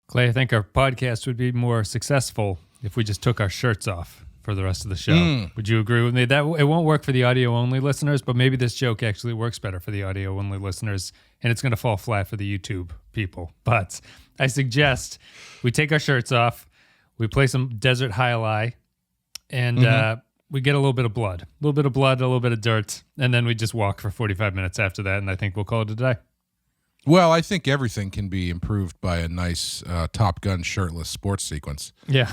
Clay, I think our podcast would be more successful if we just took our shirts off for the rest of the show. Would you agree with me? That it won't work for the audio-only listeners, but maybe this joke actually works better for the audio-only listeners, and it's going to fall flat for the YouTube people. But I suggest we take our shirts off, we play some Desert High-Lie, and we get a little bit of blood. A little bit of blood, a little bit of dirt, and then we just walk for 45 minutes after that, and I think we'll call it a day. Well, I think everything can be improved by a nice Top Gun shirtless sports sequence. Yeah.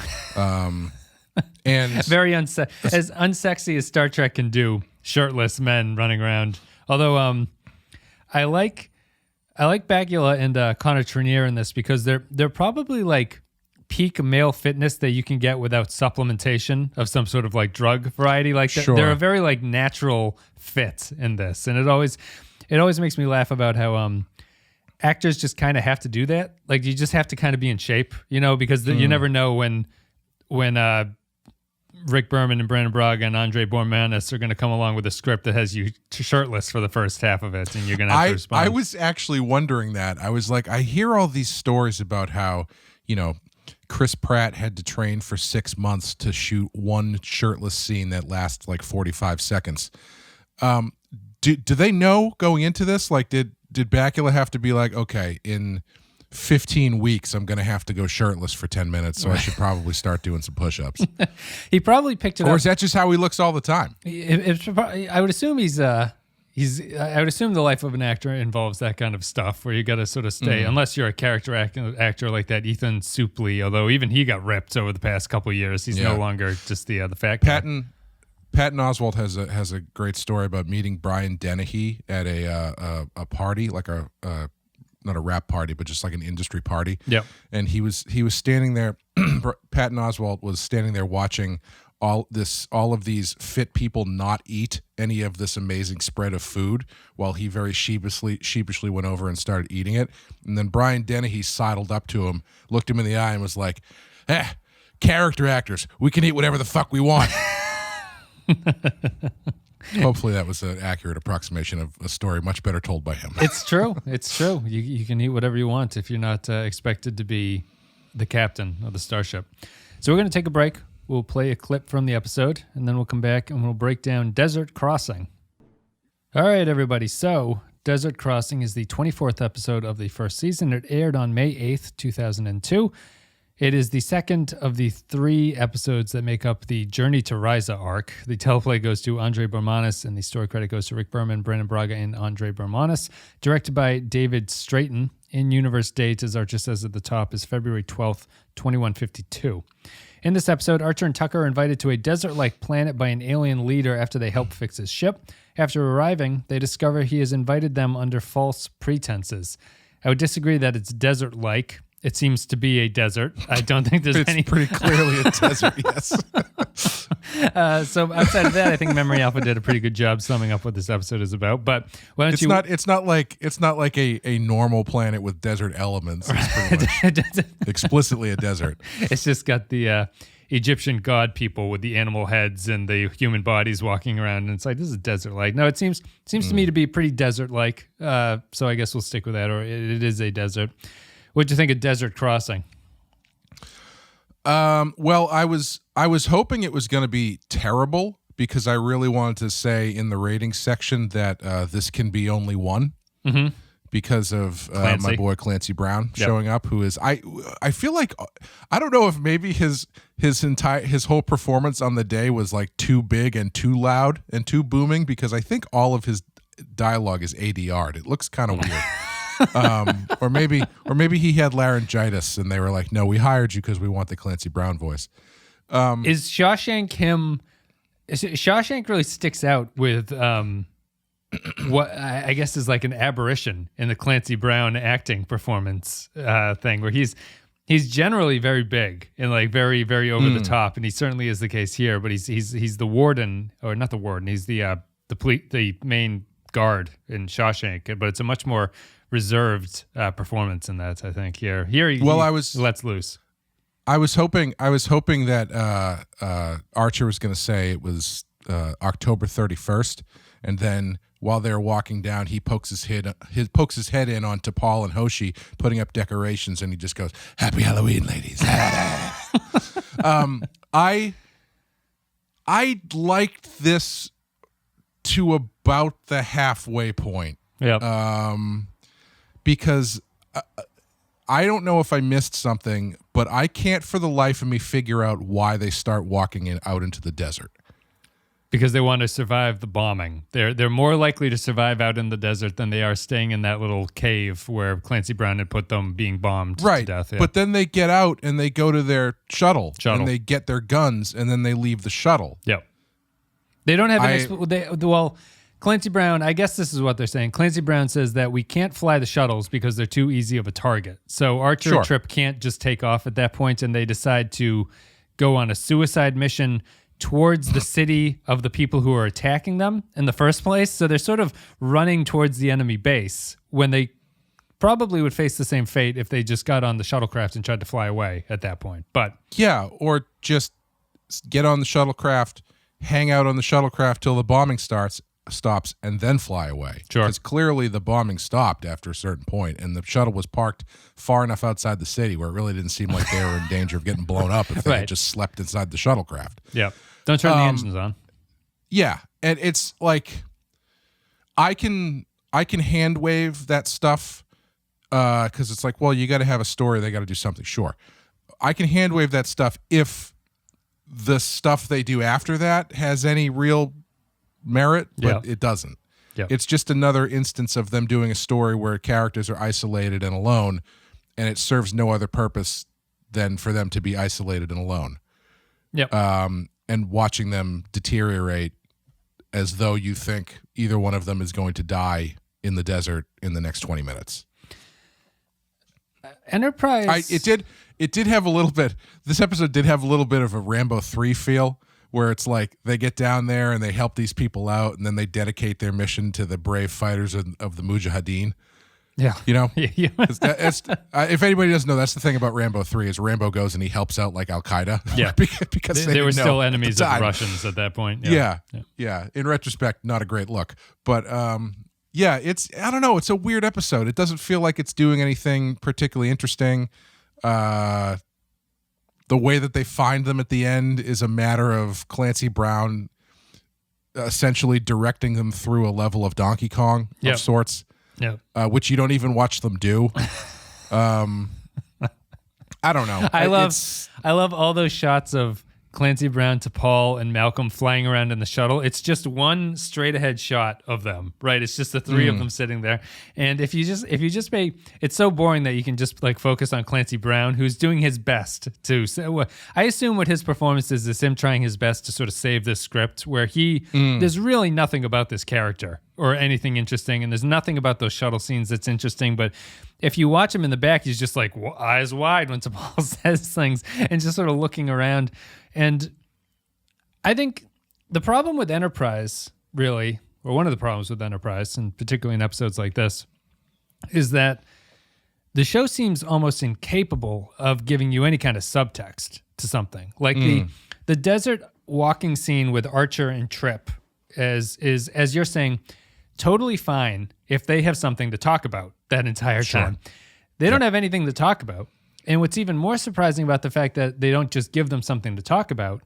And very as unsexy as Star Trek can do, shirtless men running around. Although I like Bakula and Connor Trenier in this because they're probably like peak male fitness that you can get without supplementation of some sort of like drug variety. Like they're a very like natural fit in this, and it always makes me laugh about how actors just kind of have to do that. Like you just have to kind of be in shape, because you never know when Rick Berman and Brandon Braga and Andre Bormanis are going to come along with a script that has you shirtless for the first half of it, and you're going to have to respond. I was actually wondering that. I was like, I hear all these stories about how, Chris Pratt had to train for 6 months to shoot one shirtless scene that lasts like 45 seconds. Do they know going into this? Like, did Bakula have to be like, okay, in 15 weeks, I'm going to have to go shirtless for 10 minutes, so I should probably start doing some push-ups? He probably picked it up. Or is that just how he looks all the time? I would assume I would assume the life of an actor involves that kind of stuff where you got to sort of stay, unless you're a character actor like that Ethan Suplee, although even he got ripped over the past couple of years. He's no longer just the fat guy. Patton Oswalt has a great story about meeting Brian Dennehy at a party, like not a rap party, but just like an industry party. Yep. And he was standing there. Patton Oswalt was standing there watching all of these fit people not eat any of this amazing spread of food, while he very sheepishly went over and started eating it. And then Brian Dennehy sidled up to him, looked him in the eye, and was like, character actors, we can eat whatever the fuck we want. Hopefully that was an accurate approximation of a story much better told by him. It's true. You can eat whatever you want if you're not expected to be the captain of the starship. So we're going to take a break. We'll play a clip from the episode, and then we'll come back and we'll break down Desert Crossing. All right, everybody. So Desert Crossing is the 24th episode of the first season. It aired on May 8th, 2002. It is the second of the 3 episodes that make up the Journey to Ryza arc. The teleplay goes to Andre Bermanis, and the story credit goes to Rick Berman, Brandon Braga, and Andre Bermanis. Directed by David Straighten. In-universe date, as Archer says at the top, is February 12th, 2152. In this episode, Archer and Tucker are invited to a desert-like planet by an alien leader after they help fix his ship. After arriving, they discover he has invited them under false pretenses. I would disagree that it's desert-like. It seems to be a desert. I don't think there's it's pretty clearly a desert, yes. So outside of that, I think Memory Alpha did a pretty good job summing up what this episode is about. But why don't It's not like a normal planet with desert elements. It's pretty much explicitly a desert. It's just got the Egyptian god people with the animal heads and the human bodies walking around, and it's like, this is desert-like. No, it seems to me to be pretty desert-like. So I guess we'll stick with that, or it is a desert. What'd you think of Desert Crossing? Well, I was hoping it was going to be terrible, because I really wanted to say in the ratings section that this can be only one, because of my boy Clancy Brown showing up, who is I feel like, I don't know if maybe his whole performance on the day was like too big and too loud and too booming, because I think all of his dialogue is ADR'd. It looks kind of weird. Or maybe he had laryngitis and they were like, no, we hired you because we want the Clancy Brown voice. Is Shawshank him? Shawshank really sticks out with what I guess is like an aberration in the Clancy Brown acting performance thing, where he's generally very big and like very, very over the top, and he certainly is the case here. But he's the warden, or not the warden. He's the main guard in Shawshank, but it's a much more reserved performance in that, I think. Here he lets loose. I was hoping that Archer was going to say it was October 31st, and then while they're walking down, he pokes his head in on T'Pol and Hoshi putting up decorations, and he just goes, "Happy Halloween, ladies." I liked this to about the halfway point. Yeah. Because I don't know if I missed something, but I can't for the life of me figure out why they start walking out into the desert. Because they want to survive the bombing. They're more likely to survive out in the desert than they are staying in that little cave where Clancy Brown had put them being bombed to death. Yeah. But then they get out and they go to their shuttle. And they get their guns and then they leave the shuttle. Yep. They don't have well, Clancy Brown, I guess this is what they're saying. Clancy Brown says that we can't fly the shuttles because they're too easy of a target. So Archer and Trip can't just take off at that point, and they decide to go on a suicide mission towards the city of the people who are attacking them in the first place. So they're sort of running towards the enemy base when they probably would face the same fate if they just got on the shuttlecraft and tried to fly away at that point. But yeah, or just get on the shuttlecraft, hang out on the shuttlecraft till the bombing stops, and then fly away. Sure. Because clearly the bombing stopped after a certain point, and the shuttle was parked far enough outside the city where it really didn't seem like they were in danger of getting blown up if they had just slept inside the shuttlecraft. Yeah. Don't turn the engines on. Yeah, and it's like I can hand wave that stuff because it's like, well, you got to have a story. They got to do something. Sure, I can hand wave that stuff if the stuff they do after that has any real merit, but it doesn't. Yep. It's just another instance of them doing a story where characters are isolated and alone, and it serves no other purpose than for them to be isolated and alone. Yep. And watching them deteriorate as though you think either one of them is going to die in the desert in the next 20 minutes. Enterprise. It did have a little bit. This episode did have a little bit of a Rambo 3 feel, where it's like they get down there and they help these people out, and then they dedicate their mission to the brave fighters of the Mujahideen. Yeah. You know? Yeah. If anybody doesn't know, that's the thing about Rambo 3 is Rambo goes and he helps out like Al-Qaeda. Yeah. because they were still enemies of the Russians at that point. Yeah. In retrospect, not a great look. But it's, I don't know, it's a weird episode. It doesn't feel like it's doing anything particularly interesting. The way that they find them at the end is a matter of Clancy Brown essentially directing them through a level of Donkey Kong of sorts. Yeah, which you don't even watch them do. I don't know. I love all those shots of Clancy Brown, T'Pol, and Malcolm flying around in the shuttle. It's just one straight ahead shot of them, right? It's just the three of them sitting there. And if you just pay, it's so boring that you can just like focus on Clancy Brown, who's doing his best to. I assume what his performance is him trying his best to sort of save this script, where there's really nothing about this character or anything interesting, and there's nothing about those shuttle scenes that's interesting. But if you watch him in the back, he's just like eyes wide when T'Pol says things and just sort of looking around. And I think the problem with Enterprise, really, or one of the problems with Enterprise, and particularly in episodes like this, is that the show seems almost incapable of giving you any kind of subtext to something. Like the desert walking scene with Archer and Trip is, as you're saying, totally fine if they have something to talk about that entire time. They don't have anything to talk about. And what's even more surprising about the fact that they don't just give them something to talk about,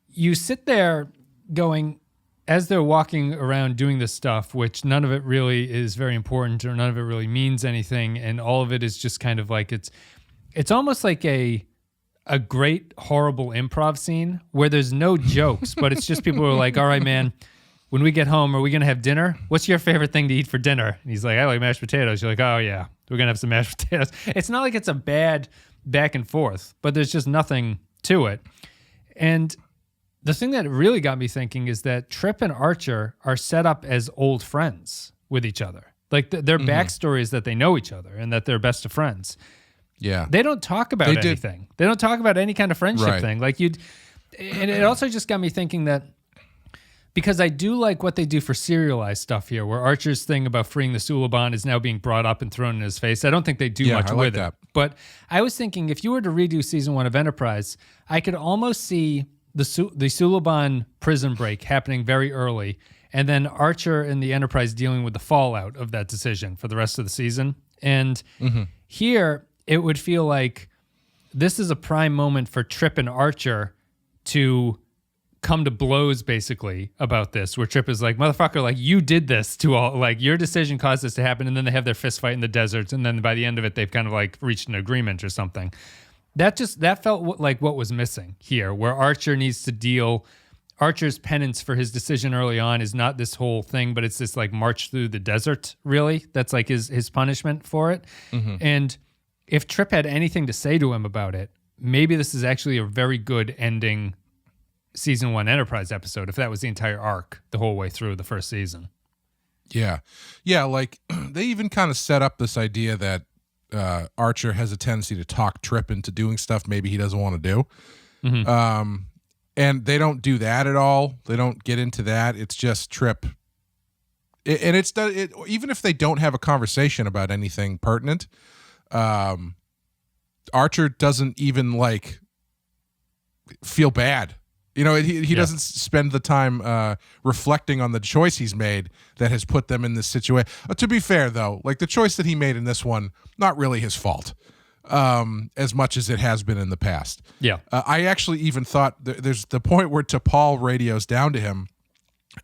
you sit there going, as they're walking around doing this stuff, which none of it really is very important or none of it really means anything, and all of it is just kind of like it's almost like a great horrible improv scene where there's no jokes, but it's just people who are like, all right, man, when we get home, are we going to have dinner? What's your favorite thing to eat for dinner? And he's like, I like mashed potatoes. You're like, oh yeah, we're going to have some mashed potatoes. It's not like it's a bad back and forth, but there's just nothing to it. And the thing that really got me thinking is that Trip and Archer are set up as old friends with each other. Like their backstory is that they know each other and that they're best of friends. Yeah. They don't talk about anything. They don't talk about any kind of friendship thing. Like and it also just got me thinking that, because I do like what they do for serialized stuff here, where Archer's thing about freeing the Suliban is now being brought up and thrown in his face. I don't think they do much with it. But I was thinking, if you were to redo season 1 of Enterprise, I could almost see the Suliban prison break happening very early, and then Archer and the Enterprise dealing with the fallout of that decision for the rest of the season. And here, it would feel like this is a prime moment for Trip and Archer to come to blows, basically, about this, where Trip is like, motherfucker, like, you did this to all, like, your decision caused this to happen, and then they have their fist fight in the deserts, and then by the end of it, they've kind of, like, reached an agreement or something. That felt like what was missing here, where Archer needs to deal. Archer's penance for his decision early on is not this whole thing, but it's this like march through the desert, really. That's like his punishment for it. And if Trip had anything to say to him about it, maybe this is actually a very good ending season 1 Enterprise episode, if that was the entire arc the whole way through the first season. Yeah. Yeah, like they even kind of set up this idea that Archer has a tendency to talk Trip into doing stuff maybe he doesn't want to do. And they don't do that at all. They don't get into that. It's just Trip. And it's even if they don't have a conversation about anything pertinent, Archer doesn't even like feel bad. You know, he doesn't spend the time reflecting on the choice he's made that has put them in this situation. To be fair, though, like the choice that he made in this one, not really his fault. As much as it has been in the past. Yeah. I actually even thought there's the point where T'Pol radios down to him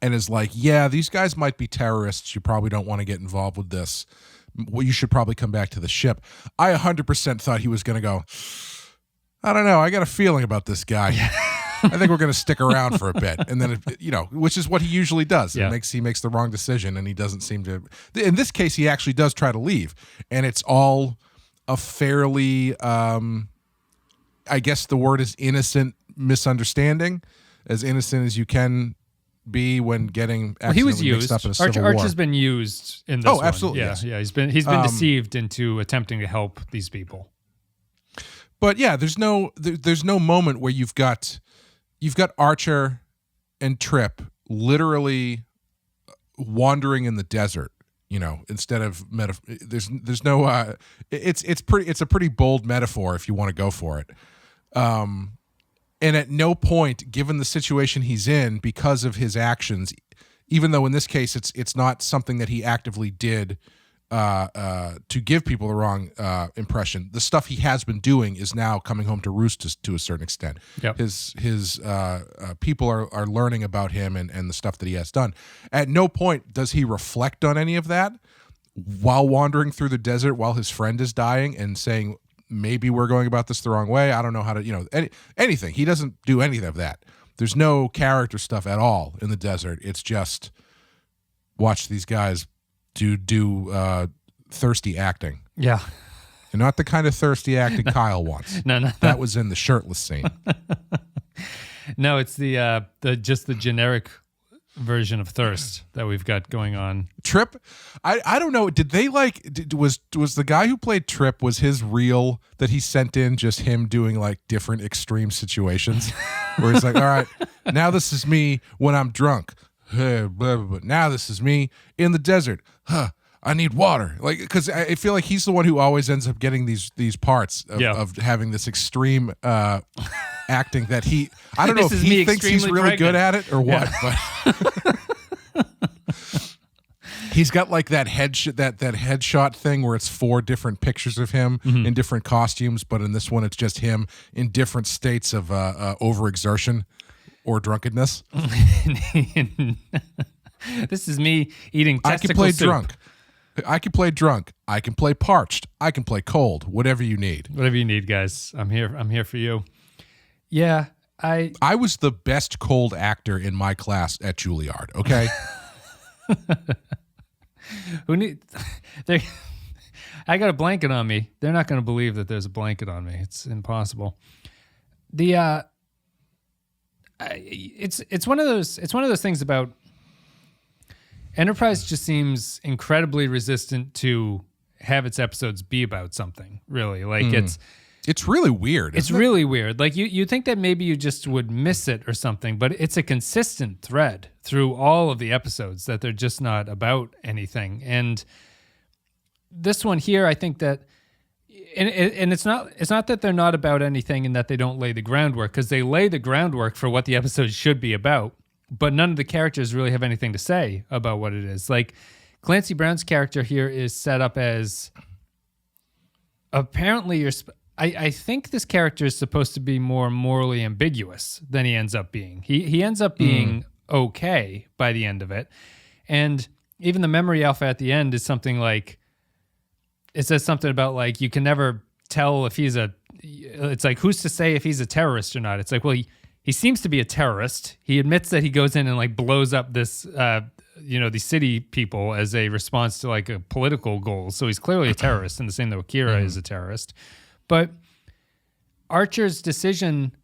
and is like, yeah, these guys might be terrorists. You probably don't want to get involved with this. Well, you should probably come back to the ship. I 100% thought he was going to go, I don't know. I got a feeling about this guy. I think we're going to stick around for a bit. And then, which is what he usually does. Yeah. He makes the wrong decision and he doesn't seem to. In this case, he actually does try to leave. And it's all a fairly, I guess the word is innocent misunderstanding, as innocent as you can be when getting accidentally mixed up in a civil war. Archer's been used in this one. Absolutely. Yeah, yes. Yeah. He's been deceived into attempting to help these people. But yeah, there's no moment where you've got Archer and Trip literally wandering in the desert. Instead of there's no it's a pretty bold metaphor if you want to go for it. And at no point, given the situation he's in, because of his actions, even though in this case it's not something that he actively did to give people the wrong impression, the stuff he has been doing is now coming home to roost to a certain extent. Yep. His people are learning about him and the stuff that he has done. At no point does he reflect on any of that while wandering through the desert while his friend is dying and saying, maybe we're going about this the wrong way. I don't know how to, anything. He doesn't do any of that. There's no character stuff at all in the desert. It's just watch these guys do thirsty acting. Yeah. And not the kind of thirsty acting Kyle wants. No. That was in the shirtless scene. No, it's the generic version of thirst that we've got going on. Trip, I don't know. Did they was the guy who played Trip, was his reel that he sent in just him doing like different extreme situations where he's like, all right, now this is me when I'm drunk. Blah, blah, blah. Now this is me in the desert. I need water. Like, because I feel like he's the one who always ends up getting these parts of having this extreme acting that I don't know if he thinks he's really good at it or what, but he's got like that headshot thing where it's 4 different pictures of him in different costumes, but in this one it's just him in different states of overexertion or drunkenness. This is me eating testicle I can play soup. drunk. I can play drunk. I can play parched. I can play cold. Whatever you need. Whatever you need, guys. I'm here for you. Yeah, I was the best cold actor in my class at Juilliard. Okay. I got a blanket on me. They're not going to believe that there's a blanket on me. It's impossible. It's one of those things about Enterprise. Just seems incredibly resistant to have its episodes be about something, really. Like it's really weird. It's really weird. Like you think that maybe you just would miss it or something, but it's a consistent thread through all of the episodes that they're just not about anything. And this one here, I think that, and it's not that they're not about anything and that they don't lay the groundwork, because they lay the groundwork for what the episode should be about. but none of the characters really have anything to say about what it is. Like Clancy Brown's character here is set up as apparently I think this character is supposed to be more morally ambiguous than he ends up being. He ends up being okay by the end of it. And even the memory alpha at the end is something like, it says something about like, you can never tell if it's like, who's to say if he's a terrorist or not? It's like, well, he seems to be a terrorist. He admits that he goes in and like blows up this, these city people as a response to like a political goal. So he's clearly a terrorist in the same way Kira is a terrorist. But Archer's decision,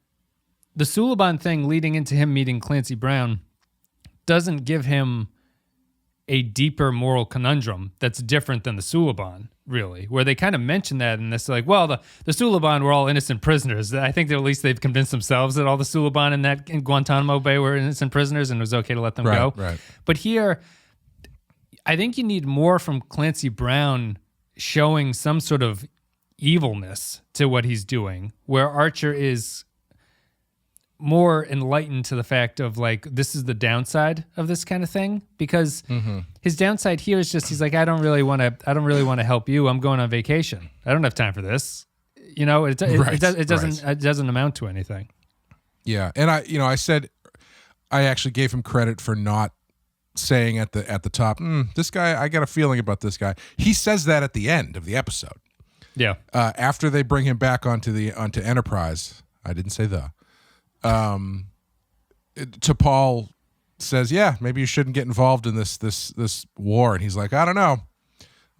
the Suliban thing leading into him meeting Clancy Brown, doesn't give him a deeper moral conundrum that's different than the Suliban, really, where they kind of mention that in this, like, well, the Suliban were all innocent prisoners. I think that at least they've convinced themselves that all the Suliban in Guantanamo Bay were innocent prisoners and it was okay to let them go. Right. But here, I think you need more from Clancy Brown showing some sort of evilness to what he's doing, where Archer is more enlightened to the fact of like, this is the downside of this kind of thing, because his downside here is just, he's like, I don't really want to help you. I'm going on vacation. I don't have time for this. It doesn't amount to anything. Yeah. And I said, I actually gave him credit for not saying at the top, this guy, I got a feeling about this guy. He says that at the end of the episode. Yeah. After they bring him back onto Enterprise, I didn't say T'Pol says, yeah, maybe you shouldn't get involved in this war. And he's like, I don't know.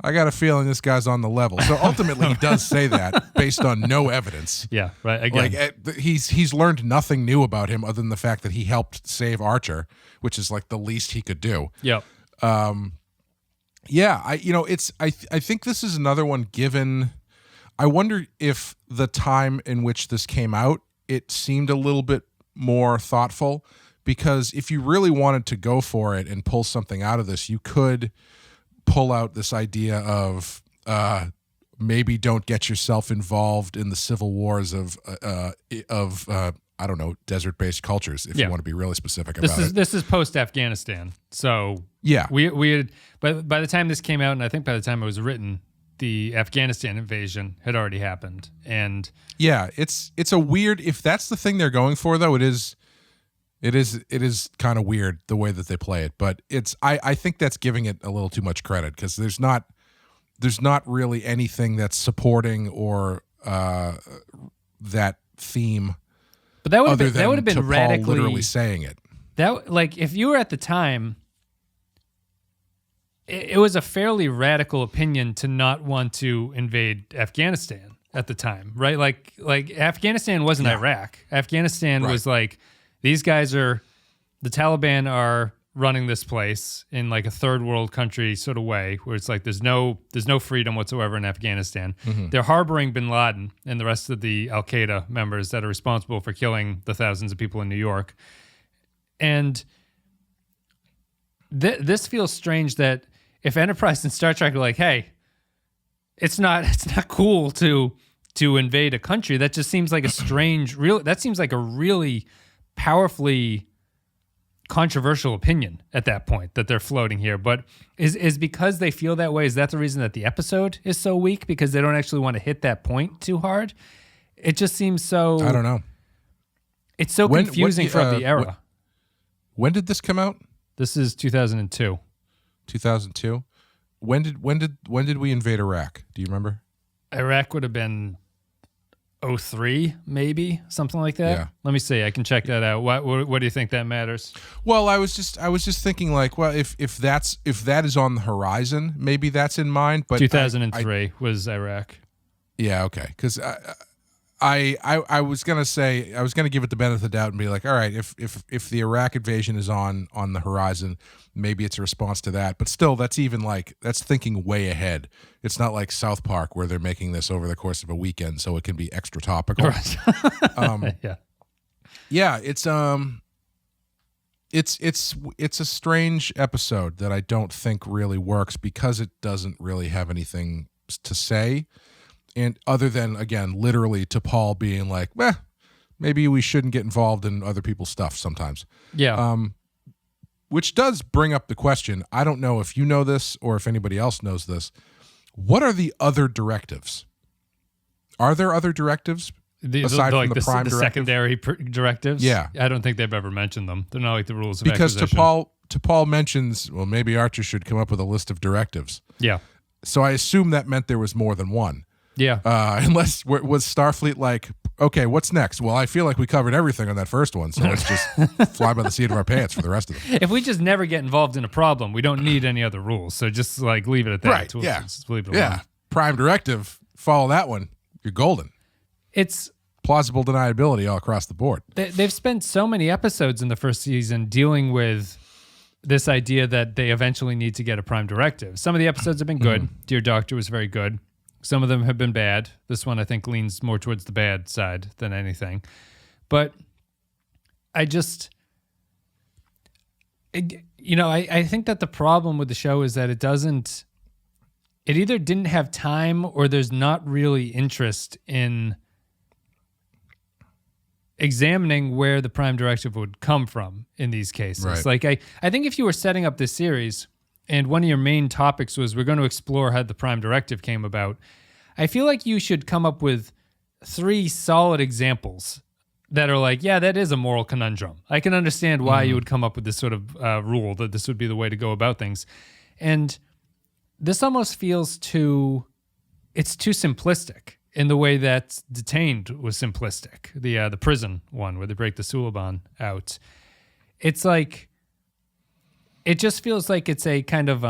I got a feeling this guy's on the level. So ultimately, he does say that based on no evidence. Yeah, right. Again, like he's learned nothing new about him other than the fact that he helped save Archer, which is like the least he could do. Yep. Yeah. I think this is another one. Given, I wonder if the time in which this came out, it seemed a little bit more thoughtful, because if you really wanted to go for it and pull something out of this, you could pull out this idea of maybe don't get yourself involved in the civil wars of I don't know, desert-based cultures, if you want to be really specific about it. This is post-Afghanistan. So yeah, we had, but by the time this came out, and I think by the time it was written, the Afghanistan invasion had already happened. And yeah, it's a weird, if that's the thing they're going for, though, it is kind of weird the way that they play it. But I think that's giving it a little too much credit, because there's not really anything that's supporting or that theme. But that would have been radically literally saying it. That, like, if you were at the time, it was a fairly radical opinion to not want to invade Afghanistan at the time, right? Like Afghanistan wasn't Iraq. Afghanistan was like, these guys the Taliban are running this place in like a third world country sort of way, where it's like there's no freedom whatsoever in Afghanistan. Mm-hmm. They're harboring bin Laden and the rest of the Al Qaeda members that are responsible for killing the thousands of people in New York. And this feels strange that if Enterprise and Star Trek are like, hey, it's not cool to invade a country, that just seems like a strange, that seems like a really powerfully controversial opinion at that point that they're floating here. But is because they feel that way, is that the reason that the episode is so weak, because they don't actually want to hit that point too hard? It just seems so, I don't know. It's so confusing for the era. When did this come out? This is 2002. 2002. When did we invade Iraq? Do you remember? Iraq would have been 2003, maybe, something like that. Yeah. Let me see. I can check that out. What do you think that matters? Well, I was just thinking, like, well, if that is on the horizon, maybe that's in mind. But 2003 was Iraq. Yeah. Okay. Because I was gonna say, I was gonna give it the benefit of the doubt and be like, all right, if the Iraq invasion is on the horizon, maybe it's a response to that. But still, that's thinking way ahead. It's not like South Park where they're making this over the course of a weekend, so it can be extra topical. Right. Yeah. It's a strange episode that I don't think really works, because it doesn't really have anything to say. And other than, again, literally T'Pol being like, maybe we shouldn't get involved in other people's stuff sometimes. Yeah. which does bring up the question. I don't know if you know this or if anybody else knows this. What are the other directives? Are there other directives aside from the prime directive? Secondary directives? Yeah. I don't think they've ever mentioned them. They're not like the rules of because acquisition. T'Pol mentions, well, maybe Archer should come up with a list of directives. Yeah. So I assume that meant there was more than one. Yeah. Unless, was Starfleet like, okay, what's next? Well, I feel like we covered everything on that first one, so let's just fly by the seat of our pants for the rest of them. If we just never get involved in a problem, we don't need any other rules. So just like leave it at that. Right, Just leave it alone. Prime directive, follow that one. You're golden. It's plausible deniability all across the board. They've spent so many episodes in the first season dealing with this idea that they eventually need to get a prime directive. Some of the episodes have been good. Dear Doctor was very good. Some of them have been bad. This one, I think, leans more towards the bad side than anything. But I just, I think that the problem with the show is that it either didn't have time or there's not really interest in examining where the prime directive would come from in these cases. Right. Like, I think if you were setting up this series and one of your main topics was we're going to explore how the prime directive came about, I feel like you should come up with 3 solid examples that are like, yeah, that is a moral conundrum. I can understand why you would come up with this sort of rule, that this would be the way to go about things. And this almost feels too simplistic in the way that Detained was simplistic, the prison one where they break the Suliban out. It's like, it just feels like it's a kind of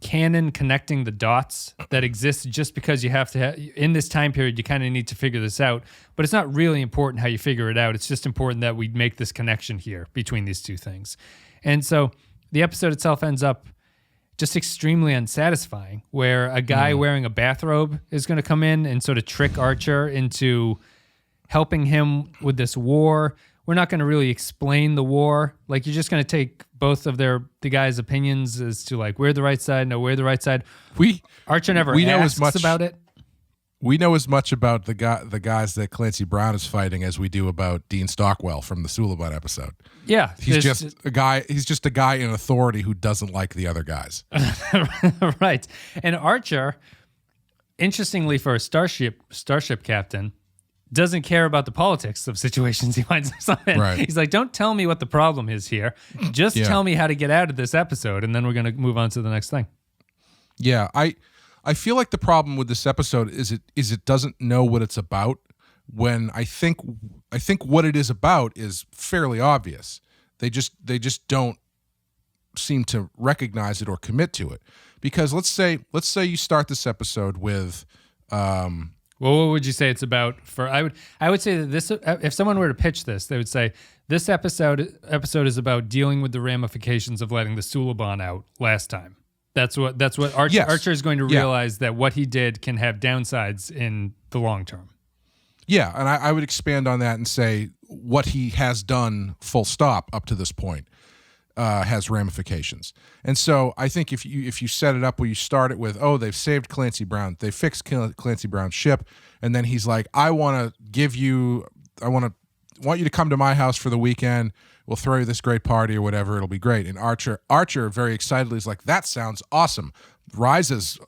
canon connecting the dots that exists just because you have to in this time period, you kind of need to figure this out, but it's not really important how you figure it out. It's just important that we make this connection here between these two things. And so the episode itself ends up just extremely unsatisfying, where a guy wearing a bathrobe is going to come in and sort of trick Archer into helping him with this war. We're not going to really explain the war. Like, you're just going to take both of the guys' opinions as to like, we're the right side, no, we're the right side. Archer never asks about it. We know as much about the guys that Clancy Brown is fighting as we do about Dean Stockwell from the Suliban episode. Yeah. He's just a guy in authority who doesn't like the other guys. Right. And Archer, interestingly for a starship captain, doesn't care about the politics of situations he finds himself in. Right. He's like, don't tell me what the problem is here. Just tell me how to get out of this episode, and then we're going to move on to the next thing. Yeah, I feel like the problem with this episode is it doesn't know what it's about, when I think what it is about is fairly obvious. They just don't seem to recognize it or commit to it. Because let's say you start this episode with well, what would you say it's about? I would say that this, if someone were to pitch this, they would say this episode is about dealing with the ramifications of letting the Suliban out last time. That's what Archer is going to realize, that what he did can have downsides in the long term. Yeah, and I would expand on that and say what he has done, full stop, up to this point, has ramifications. And so I think if you set it up where you start it with, oh, they've saved Clancy Brown, they fixed Clancy Brown's ship, and then he's like, I want you to come to my house for the weekend. We'll throw you this great party or whatever. It'll be great. And Archer very excitedly is like, that sounds awesome. Rises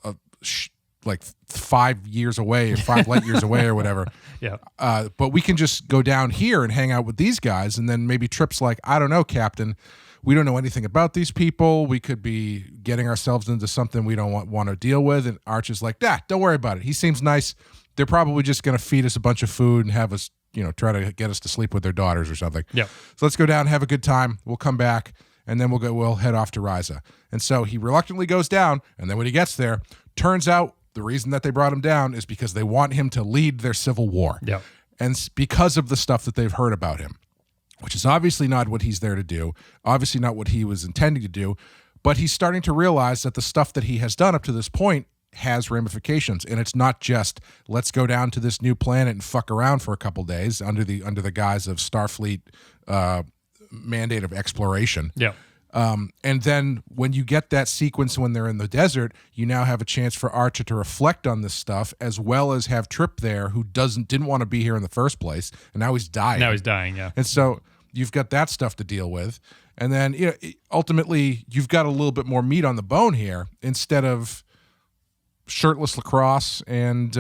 like 5 years away or 5 light years away or whatever. Yeah. But we can just go down here and hang out with these guys. And then maybe Trip's like, I don't know, Captain. We don't know anything about these people. We could be getting ourselves into something we don't want to deal with. And Archer's like, don't worry about it. He seems nice. They're probably just going to feed us a bunch of food and have us, try to get us to sleep with their daughters or something. Yeah. So let's go down, have a good time. We'll come back, and then we'll head off to Risa. And so he reluctantly goes down, and then when he gets there, turns out the reason that they brought him down is because they want him to lead their civil war. Yeah. And because of the stuff that they've heard about him, which is obviously not what he's there to do, obviously not what he was intending to do, but he's starting to realize that the stuff that he has done up to this point has ramifications, and it's not just let's go down to this new planet and fuck around for a couple days under the guise of Starfleet mandate of exploration. Yeah. And then when you get that sequence when they're in the desert, you now have a chance for Archer to reflect on this stuff, as well as have Trip there, who didn't want to be here in the first place, and now he's dying. Yeah. And so you've got that stuff to deal with. And then ultimately you've got a little bit more meat on the bone here instead of shirtless lacrosse and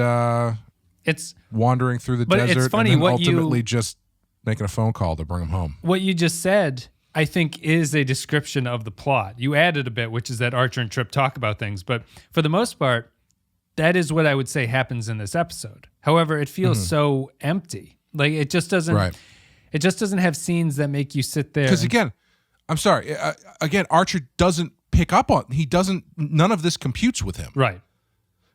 it's wandering through the desert. It's funny, and then ultimately just making a phone call to bring him home. What you just said, I think, is a description of the plot. You added a bit, which is that Archer and Trip talk about things. But for the most part, that is what I would say happens in this episode. However, it feels so empty. Like it just doesn't. Right. It just doesn't have scenes that make you sit there. Because again, I'm sorry. Again, Archer doesn't pick up on. He doesn't. None of this computes with him. Right.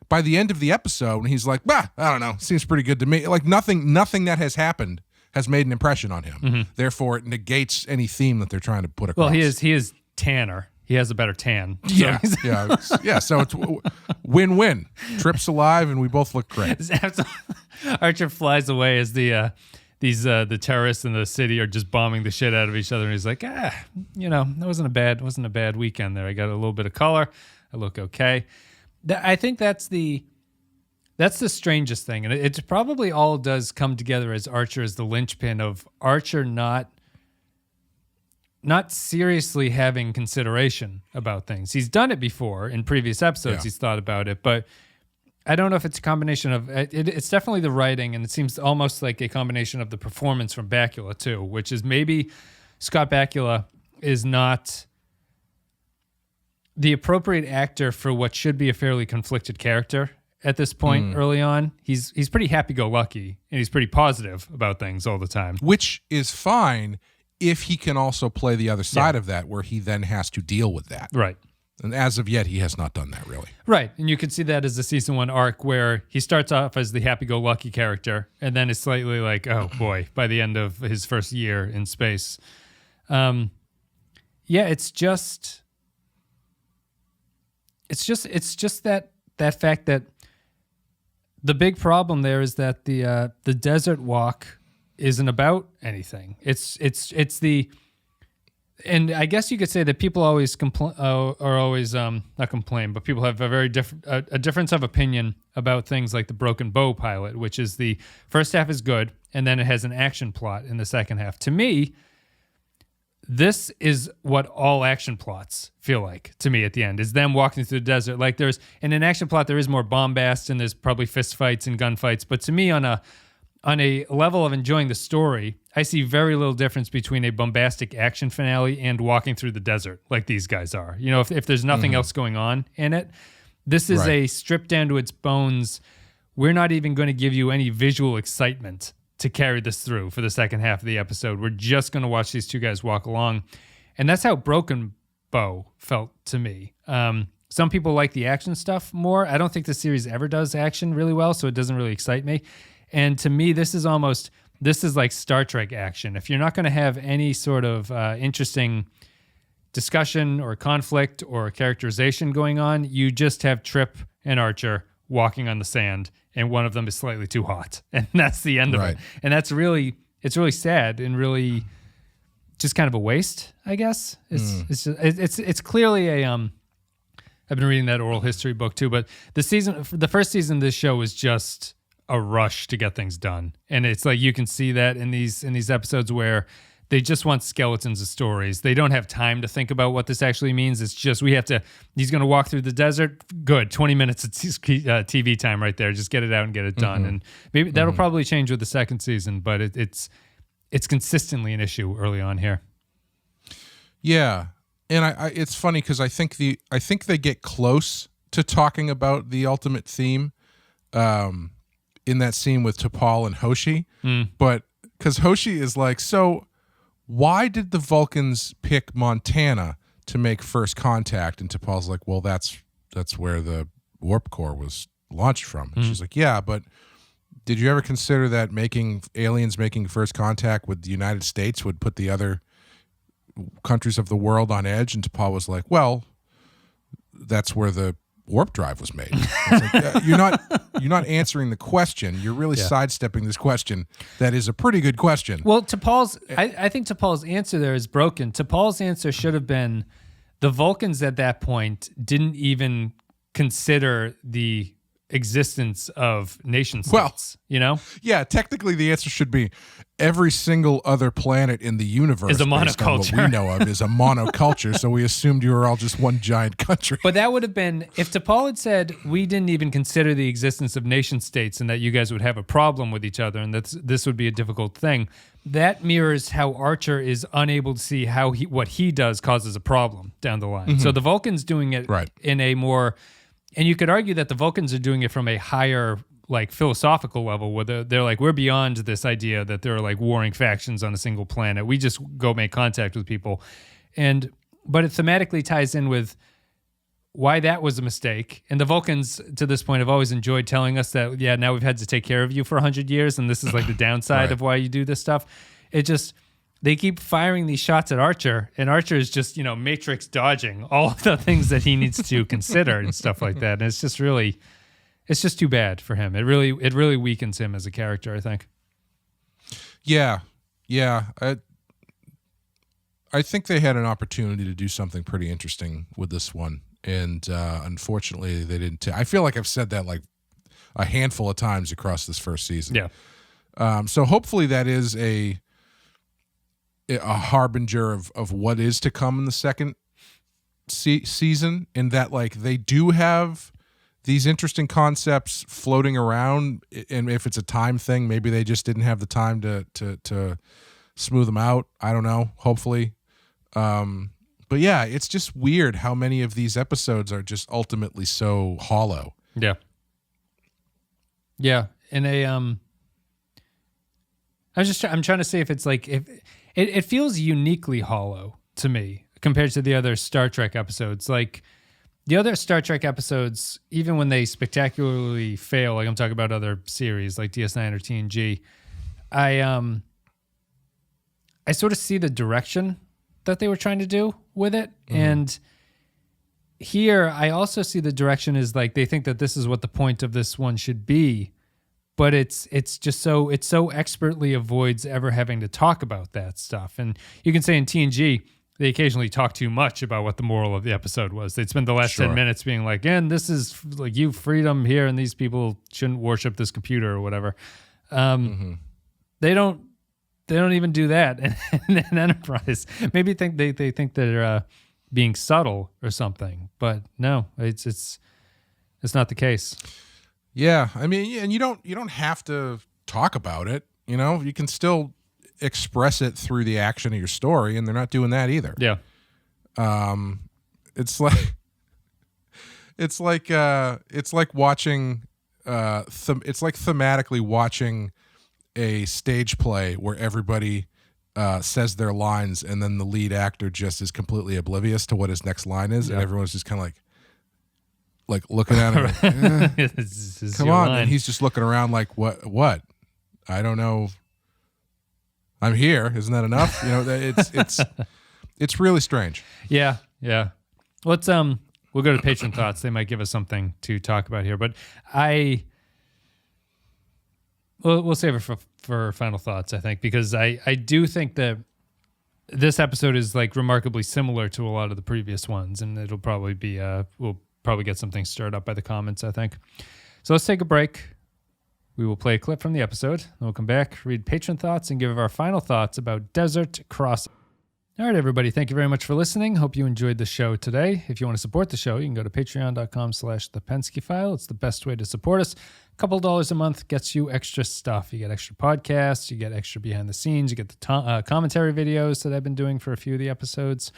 By the end of the episode, he's like, "Bah, I don't know. Seems pretty good to me." Like nothing that has happened has made an impression on him. Therefore, it negates any theme that they're trying to put across. Well, he is tanner. He has a better tan. Yeah, yeah. So it's win-win. Trip's alive, and we both look great. Archer flies away as the terrorists in the city are just bombing the shit out of each other, and he's like, that wasn't a bad weekend there. I got a little bit of color. I look okay. I think that's the strangest thing, and it probably all does come together as Archer is the linchpin of Archer not seriously having consideration about things. He's done it before in previous episodes. He's thought about it, but I don't know if it's a combination of it's definitely the writing, and it seems almost like a combination of the performance from Bakula too, which is maybe Scott Bakula is not the appropriate actor for what should be a fairly conflicted character at this point early on. He's pretty happy-go-lucky, and he's pretty positive about things all the time. Which is fine if he can also play the other side of that, where he then has to deal with that. Right. And as of yet, he has not done that, really. Right. And you can see that as a season 1 arc where he starts off as the happy-go-lucky character, and then is slightly like, oh boy, by the end of his first year in space. It's just that fact that the big problem there is that the desert walk isn't about anything. It's the, and I guess you could say that people always not complain, but people have a very a difference of opinion about things like the Broken Bow pilot, which is the first half is good, and then it has an action plot in the second half. To me, this is what all action plots feel like to me at the end, is them walking through the desert. Like in an action plot, there is more bombast and there's probably fist fights and gunfights. But to me, on a level of enjoying the story, I see very little difference between a bombastic action finale and walking through the desert like these guys are. If there's nothing else going on in it, this is a stripped down to its bones. We're not even going to give you any visual excitement to carry this through for the second half of the episode. We're just going to watch these two guys walk along. And that's how Broken Bow felt to me. Some people like the action stuff more. I don't think the series ever does action really well, so it doesn't really excite me. And to me, this is like Star Trek action. If you're not going to have any sort of interesting discussion or conflict or characterization going on, you just have Trip and Archer walking on the sand, and one of them is slightly too hot, and that's the end of it. And it's really sad and really just kind of a waste, I guess. It's clearly a I've been reading that oral history book too, but the first season of this show was just a rush to get things done, and it's like you can see that in these episodes where they just want skeletons of stories. They don't have time to think about what this actually means. It's just he's going to walk through the desert. Good. 20 minutes of TV time right there. Just get it out and get it done. And maybe that'll probably change with the second season, but it's consistently an issue early on here. Yeah. And it's funny because I think they get close to talking about the ultimate theme in that scene with T'Pol and Hoshi. But because Hoshi is like, so why did the Vulcans pick Montana to make first contact? And T'Pol's like, well, that's where the warp core was launched from. And she's like, yeah, but did you ever consider that aliens making first contact with the United States would put the other countries of the world on edge? And T'Pol was like, well, that's where the warp drive was made. Like, you're not answering the question. You're really sidestepping this question. That is a pretty good question. Well, I think T'Pol's answer there is broken. T'Pol's answer should have been the Vulcans at that point didn't even consider the existence of nation states, Yeah, technically the answer should be every single other planet in the universe is a based on monoculture. what we know of is a monoculture, so we assumed you were all just one giant country. But that would have been, if T'Pol had said, we didn't even consider the existence of nation states and that you guys would have a problem with each other and that this would be a difficult thing, that mirrors how Archer is unable to see how what he does causes a problem down the line. Mm-hmm. So the Vulcans doing it in a more... And you could argue that the Vulcans are doing it from a higher, like, philosophical level, where they're like, we're beyond this idea that there are, like, warring factions on a single planet. We just go make contact with people. But it thematically ties in with why that was a mistake. And the Vulcans, to this point, have always enjoyed telling us that, yeah, now we've had to take care of you for 100 years, and this is, like, the downside of why you do this stuff. It just... They keep firing these shots at Archer, and Archer is just, matrix dodging all of the things that he needs to consider and stuff like that. And it's just too bad for him. It really weakens him as a character, I think. Yeah. I think they had an opportunity to do something pretty interesting with this one, and unfortunately they didn't. I feel like I've said that like a handful of times across this first season. Yeah. So hopefully that is a harbinger of what is to come in the second season, in that like they do have these interesting concepts floating around, and if it's a time thing, maybe they just didn't have the time to smooth them out. I don't know, hopefully. But yeah, it's just weird how many of these episodes are just ultimately so hollow. Yeah. And I'm trying to say if it's like, if it feels uniquely hollow to me compared to the other Star Trek episodes. Like the other Star Trek episodes, even when they spectacularly fail, like I'm talking about other series like DS9 or TNG, I sort of see the direction that they were trying to do with it. Mm-hmm. And here I also see the direction is like they think that this is what the point of this one should be. But it's just so expertly avoids ever having to talk about that stuff. And you can say in TNG, they occasionally talk too much about what the moral of the episode was. They'd spend the last 10 minutes being like, and this is like you freedom here, and these people shouldn't worship this computer or whatever. They don't even do that in Enterprise. Maybe they think they're being subtle or something, but no, it's not the case. Yeah, I mean, and you don't have to talk about it. You can still express it through the action of your story, and they're not doing that either. Yeah, it's like watching it's like thematically watching a stage play where everybody says their lines, and then the lead actor just is completely oblivious to what his next line is, and everyone's just kind of like looking at him, like, come on, line. And he's just looking around like, what? I don't know. I'm here. Isn't that enough? It's really strange. Yeah. Let's we'll go to patron thoughts. They might give us something to talk about here, but we'll save it for final thoughts, I think, because I do think that this episode is like remarkably similar to a lot of the previous ones, and it'll probably be we'll probably get something stirred up by the comments, I think. So let's take a break. We will play a clip from the episode, and we'll come back, read patron thoughts, and give our final thoughts about Desert Crossing. All right, everybody. Thank you very much for listening. Hope you enjoyed the show today. If you want to support the show, you can go to patreon.com/thepensky-file. It's the best way to support us. A couple of dollars a month gets you extra stuff. You get extra podcasts. You get extra behind the scenes. You get the commentary videos that I've been doing for a few of the episodes,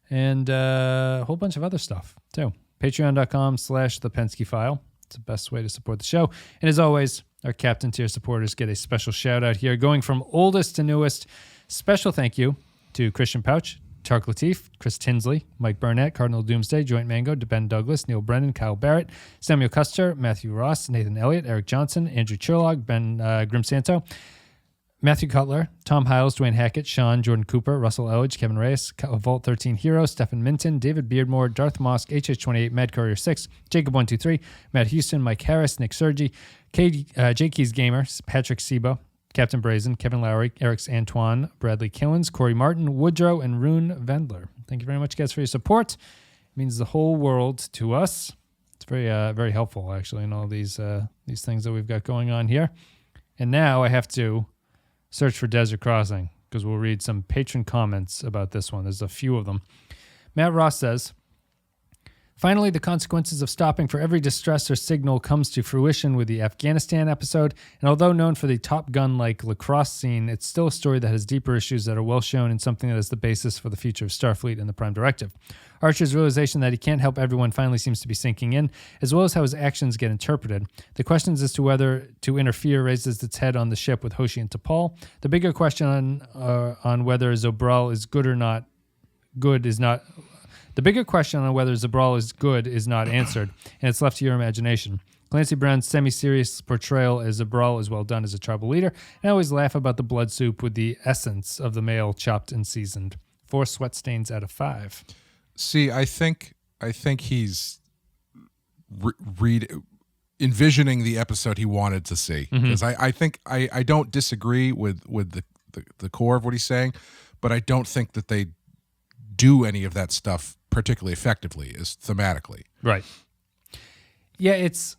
and a whole bunch of other stuff, too. Patreon.com/thepensky-file. It's the best way to support the show. And as always, our Captain Tier supporters get a special shout out here, going from oldest to newest. Special thank you to Christian Pouch, Tark Latif, Chris Tinsley, Mike Burnett, Cardinal Doomsday, Joint Mango, Ben Douglas, Neil Brennan, Kyle Barrett, Samuel Custer, Matthew Ross, Nathan Elliott, Eric Johnson, Andrew Churlog, Ben Grimsanto, Matthew Cutler, Tom Hiles, Dwayne Hackett, Sean, Jordan Cooper, Russell Elledge, Kevin Reyes, Vault 13 Hero, Stephen Minton, David Beardmore, Darth Mosk, HH28, Mad Courier 6, Jacob123, Matt Houston, Mike Harris, Nick Sergi, Jake Keys Gamer, Patrick Sebo, Captain Brazen, Kevin Lowry, Eric's Antoine, Bradley Killens, Corey Martin, Woodrow, and Rune Vendler. Thank you very much, guys, for your support. It means the whole world to us. It's very helpful, actually, in all these things that we've got going on here. And now I have to search for Desert Crossing because we'll read some patron comments about this one. There's a few of them. Matt Ross says, finally, the consequences of stopping for every distress or signal comes to fruition with the Afghanistan episode, and although known for the Top Gun-like lacrosse scene, it's still a story that has deeper issues that are well shown and something that is the basis for the future of Starfleet and the Prime Directive. Archer's realization that he can't help everyone finally seems to be sinking in, as well as how his actions get interpreted. The questions as to whether to interfere raises its head on the ship with Hoshi and T'Pol. The bigger question on whether Zobral is good or not good is not... The bigger question on whether Zabral is good is not answered, and it's left to your imagination. Clancy Brown's semi-serious portrayal as Zabral is well done as a tribal leader, and I always laugh about the blood soup with the essence of the male chopped and seasoned. 4 sweat stains out of 5. See, I think he's envisioning the episode he wanted to see. Because I think I don't disagree with the core of what he's saying, but I don't think that they do any of that stuff particularly effectively is thematically. Right. Yeah, it's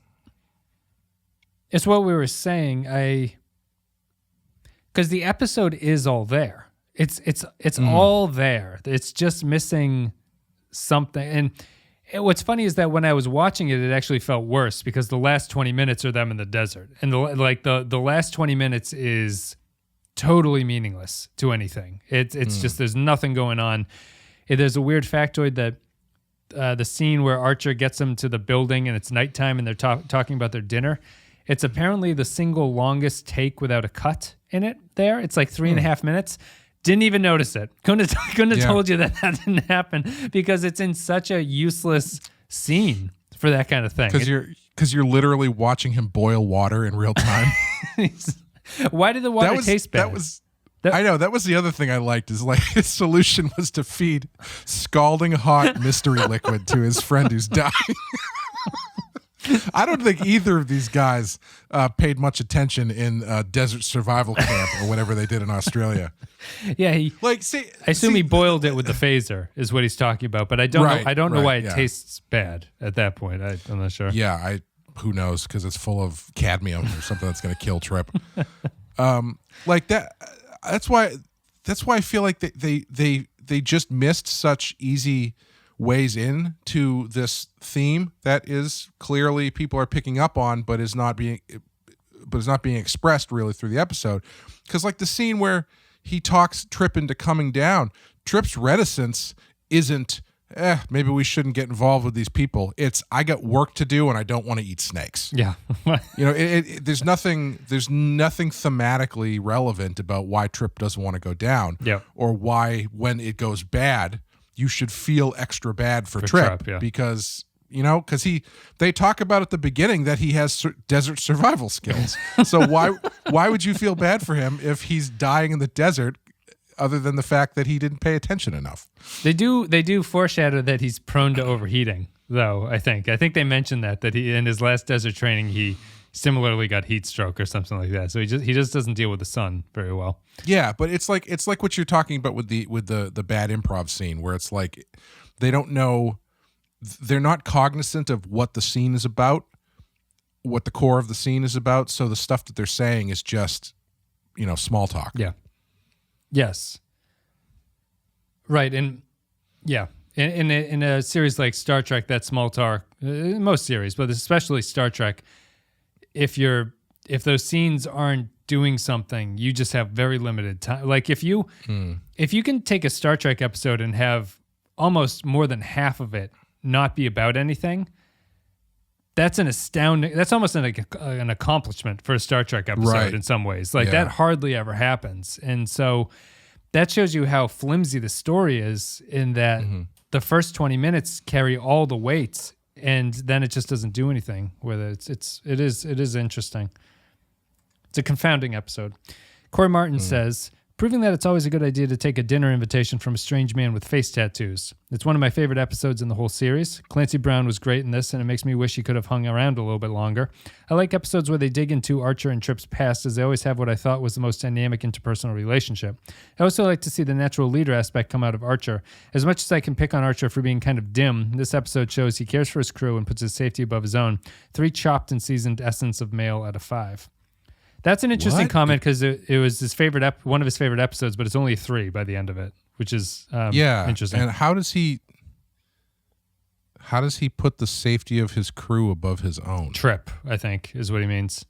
what we were saying. Because the episode is all there. It's all there. It's just missing something. And what's funny is that when I was watching it, it actually felt worse because the last 20 minutes are them in the desert, and the last 20 minutes is totally meaningless to anything. It's just there's nothing going on. There's a weird factoid that the scene where Archer gets them to the building and it's nighttime and they're talking about their dinner, it's apparently the single longest take without a cut in it there. It's like 3.5 minutes. Didn't even notice it. Couldn't have told you that didn't happen because it's in such a useless scene for that kind of thing. Because you're literally watching him boil water in real time. Why did the water taste bad? I know, that was the other thing I liked, is like his solution was to feed scalding hot mystery liquid to his friend who's dying. I don't think either of these guys paid much attention in desert survival camp or whatever they did in Australia. Yeah, I assume he boiled it with the phaser is what he's talking about, but I don't know why it tastes bad at that point. I'm not sure. Yeah, who knows, because it's full of cadmium or something that's going to kill Trip. Like that. That's why I feel like they just missed such easy ways in to this theme that is clearly people are picking up on, but is not being expressed really through the episode. Because like the scene where he talks Trip into coming down, Trip's reticence isn't maybe we shouldn't get involved with these people. It's I got work to do and I don't want to eat snakes. Yeah. There's nothing thematically relevant about why Trip doesn't want to go down. Yeah. Or why when it goes bad, you should feel extra bad for Trip. Yeah. Because they talk about at the beginning that he has desert survival skills. So why would you feel bad for him if he's dying in the desert? Other than the fact that he didn't pay attention enough. They do foreshadow that he's prone to overheating, though, I think they mentioned that he in his last desert training he similarly got heat stroke or something like that. So he just doesn't deal with the sun very well. Yeah, but it's like what you're talking about with the bad improv scene where it's like they don't know, they're not cognizant of what the scene is about, what the core of the scene is about, so the stuff that they're saying is just, small talk. Yeah. Yes. Right, and yeah, in a series like Star Trek, that small talk, most series, but especially Star Trek, if those scenes aren't doing something, you just have very limited time. Like if you can take a Star Trek episode and have almost more than half of it not be about anything, that's almost an accomplishment for a Star Trek episode in some ways. Like that hardly ever happens. And so that shows you how flimsy the story is in that the first 20 minutes carry all the weight and then it just doesn't do anything with it. It is interesting. It's a confounding episode. Corey Martin says, proving that it's always a good idea to take a dinner invitation from a strange man with face tattoos. It's one of my favorite episodes in the whole series. Clancy Brown was great in this, and it makes me wish he could have hung around a little bit longer. I like episodes where they dig into Archer and Trip's past, as they always have what I thought was the most dynamic interpersonal relationship. I also like to see the natural leader aspect come out of Archer. As much as I can pick on Archer for being kind of dim, this episode shows he cares for his crew and puts his safety above his own. 3 chopped and seasoned essence of male out of 5. That's an interesting comment because it was his favorite one of his favorite episodes, but it's only 3 by the end of it, which is interesting. And how does he put the safety of his crew above his own? Trip, I think, is what he means.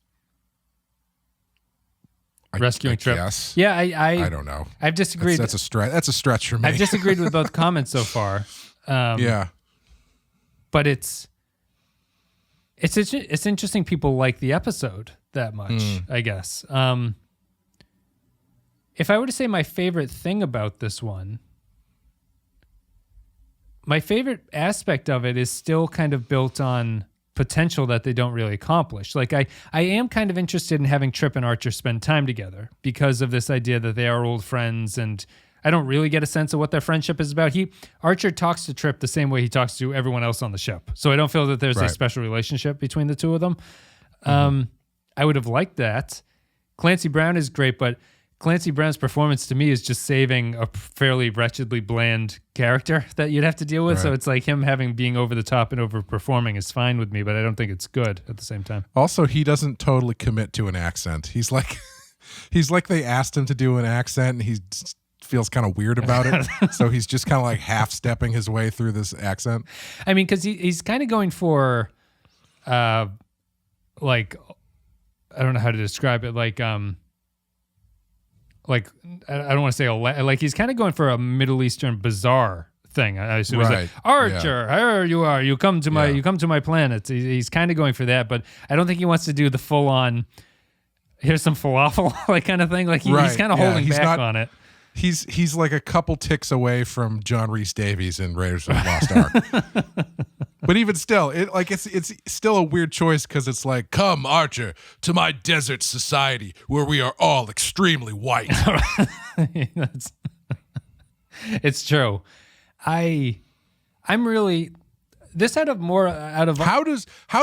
Rescuing Trip. Yes. Yeah, I don't know. I've disagreed. That's a stretch. That's a stretch for me. I've disagreed with both comments so far. But it's interesting people like the episode that much, I guess. If I were to say my favorite thing about this one, my favorite aspect of it is still kind of built on potential that they don't really accomplish. Like I am kind of interested in having Trip and Archer spend time together because of this idea that they are old friends, and I don't really get a sense of what their friendship is about. Archer talks to Trip the same way he talks to everyone else on the ship. So I don't feel that there's a special relationship between the two of them. I would have liked that. Clancy Brown is great, but Clancy Brown's performance to me is just saving a fairly wretchedly bland character that you'd have to deal with. Right. So it's like him being over the top and overperforming is fine with me, but I don't think it's good at the same time. Also, he doesn't totally commit to an accent. He's like they asked him to do an accent, and he feels kind of weird about it. So he's just kind of like half-stepping his way through this accent. I mean, because he's kind of going for, like, I don't know how to describe it. Like I don't want to say like he's kind of going for a Middle Eastern bizarre thing. I assume. Right. Like, Archer, here you are. You come to my planet. He's kind of going for that, but I don't think he wants to do the full on. Here's some falafel, like kind of thing. Like he's kind of holding back on it. He's like a couple ticks away from John Rhys Davies in Raiders of the Lost Ark. But even still, it's still a weird choice because it's like, come, Archer, to my desert society where we are all extremely white. It's true. I'm really this out of how